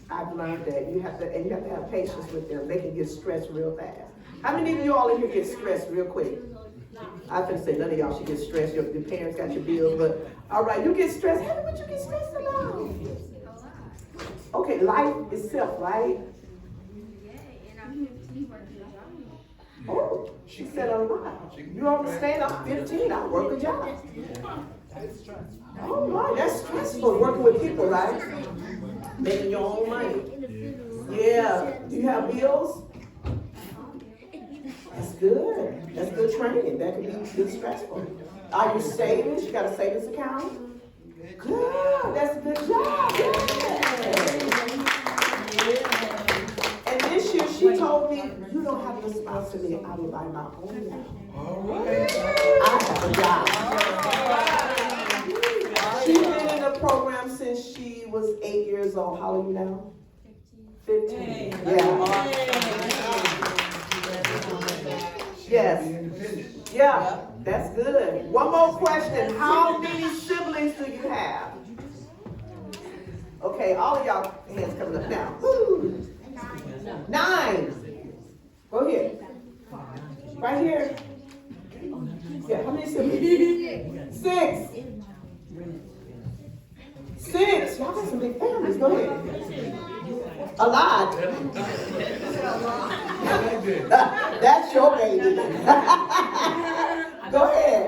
I've learned that. You have to have patience with them. They can get stressed real fast. How many of y'all in here get stressed real quick? I can say none of y'all should get stressed. Your parents got your bills, but all right, you get stressed. How would you get stressed about? Okay, life itself, right? Yeah, and I'm 15 working a job. Oh, she said a lot. You understand? I'm 15. I work a job. Oh, right, that's stressful working with people, right? Making your own money. Yeah. Do you have bills? That's good. That's good training. That can be good stressful. Are you saving? You got a savings account? Good. That's a good job. Yeah. And this year she told me, you don't have to sponsor me. I will buy my own now. All right. I have a job. She's been in the program since she was 8 years old. How old are you now? 15. Yeah. Yes. Yeah, that's good. One more question. How many siblings do you have? Okay, all of y'all hands coming up now. Woo. 9. Go ahead. Right here. Yeah, how many siblings? 6. 6. Y'all got some big families. Go ahead. A lot. That's your baby. Go ahead.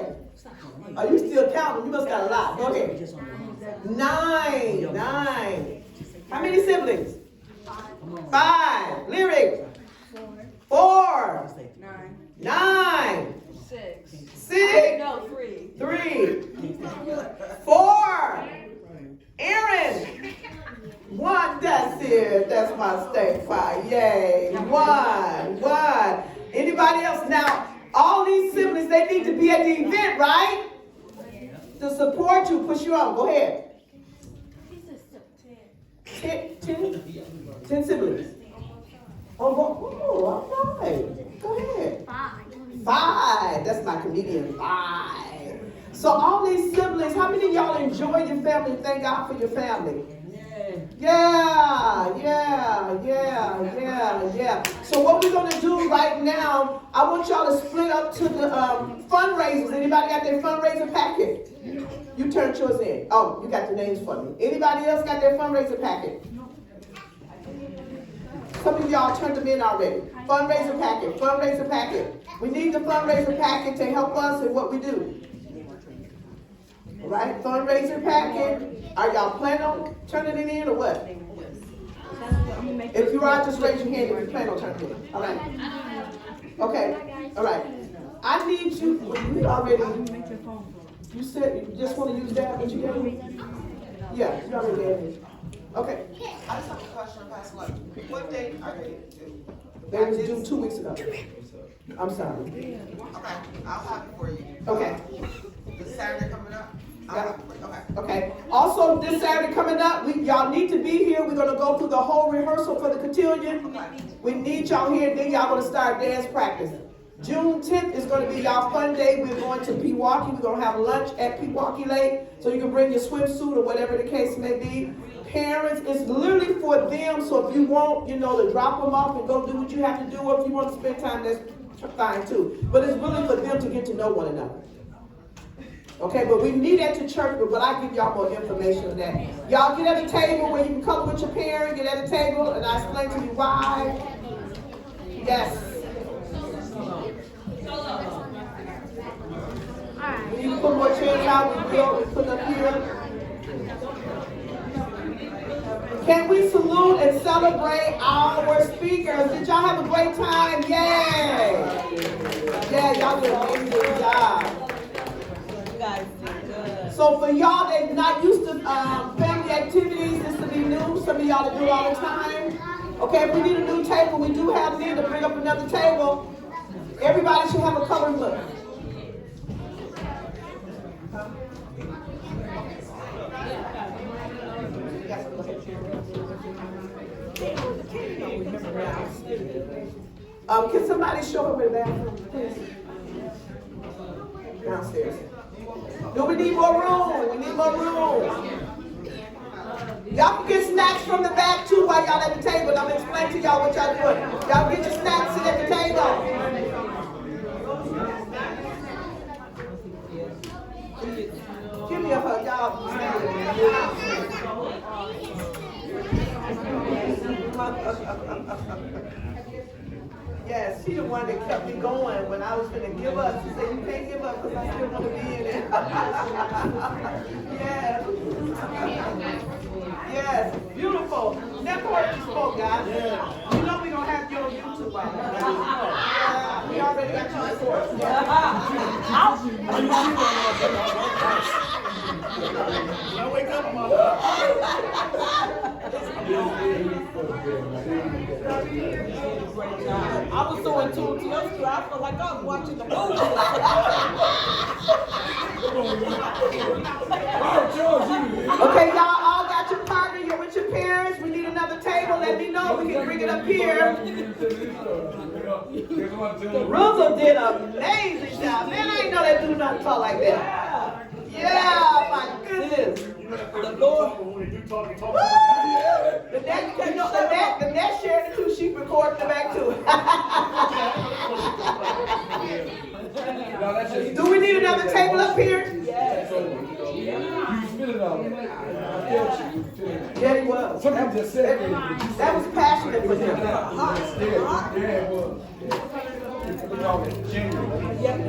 Are you still counting? You must got a lot. Go ahead. 9. How many siblings? 5. Lyric. 4. 9. 6. No, 3. 3. 4. Aaron. 1. That's it. That's my state fire. Yay. 1. Anybody else? Now, all these siblings, they need to be at the event, right? To support you, push you on. Go ahead. 10 siblings. Oh, all right. Go ahead. 5. That's my comedian. 5. So all these siblings, how many of y'all enjoy your family? Thank God for your family. Yeah. So what we're gonna do right now, I want y'all to split up to the fundraisers. Anybody got their fundraiser packet? You turned yours in. Oh, you got the names for me. Anybody else got their fundraiser packet? Some of y'all turned them in already. Fundraiser packet, fundraiser packet. We need the fundraiser packet to help us in what we do. All right, fundraiser packet. Are y'all planning on turning it in or what? If you are, just raise your hand if you plan on turning it in. All right. Okay, all right. I need you, we already, you said you just want to use that, what you gave me? Yeah, you already gave me. Okay. I just have a question, Pastor. Like, what date are they due? They was due 2 weeks ago. I'm sorry. Okay, I'll have it for you. Okay. This Saturday coming up? I'll have it for you. Okay. Okay. Also, this Saturday coming up, y'all need to be here. We're gonna go through the whole rehearsal for the cotillion. Okay. We need y'all here, then y'all gonna start dance practice. June 10th is gonna be y'all fun day. We're going to Pewaukee. We're gonna have lunch at Pewaukee Lake, so you can bring your swimsuit or whatever the case may be. Parents, it's literally for them, so if you want, to drop them off and go do what you have to do, or if you want to spend time, that's fine too. But it's really for them to get to know one another. Okay, but we need that to church, but I'll give y'all more information on that. Y'all get at a table where you can come with your parent, get at a table, and I explain to you why. Yes. We need to put more chairs out, we put up here. Can we salute and celebrate our speakers? Did y'all have a great time? Yay! Yeah, y'all did an amazing job. So for y'all that not used to family activities, this will be new. Some of y'all that do it all the time. Okay, if we need a new table, we do have need to bring up another table. Everybody should have a colored book. Can somebody show me the bathroom, please? Downstairs. Do we need more room? We need more room. Y'all can get snacks from the back too while y'all at the table. I'm gonna explain to y'all what y'all doing. Y'all get your snacks, sit at the table. Give me a hug, y'all. Yes, she the one that kept me going when I was gonna give up. She said, you can't give up because I still want to be in it. Yes. Yes, beautiful. That word you spoke, guys. You know we're gonna have you on YouTube. Yeah, we already got you on course. I wake up, mama. I was so in tune to your story, I felt like I was watching the movie. Okay, y'all all got your partner, you're with your parents, we need another table, let me know, we can bring it up here. Russell did an amazing job. Man, I ain't know that dude not talk like that. Yeah, my goodness. The Lord. The next shared it too, she recorded it back too. Do we need another table up here? Yes. You spit it out. Yeah, he was. Somebody just said that was passionate for him. Yeah, it was. We call it genuine.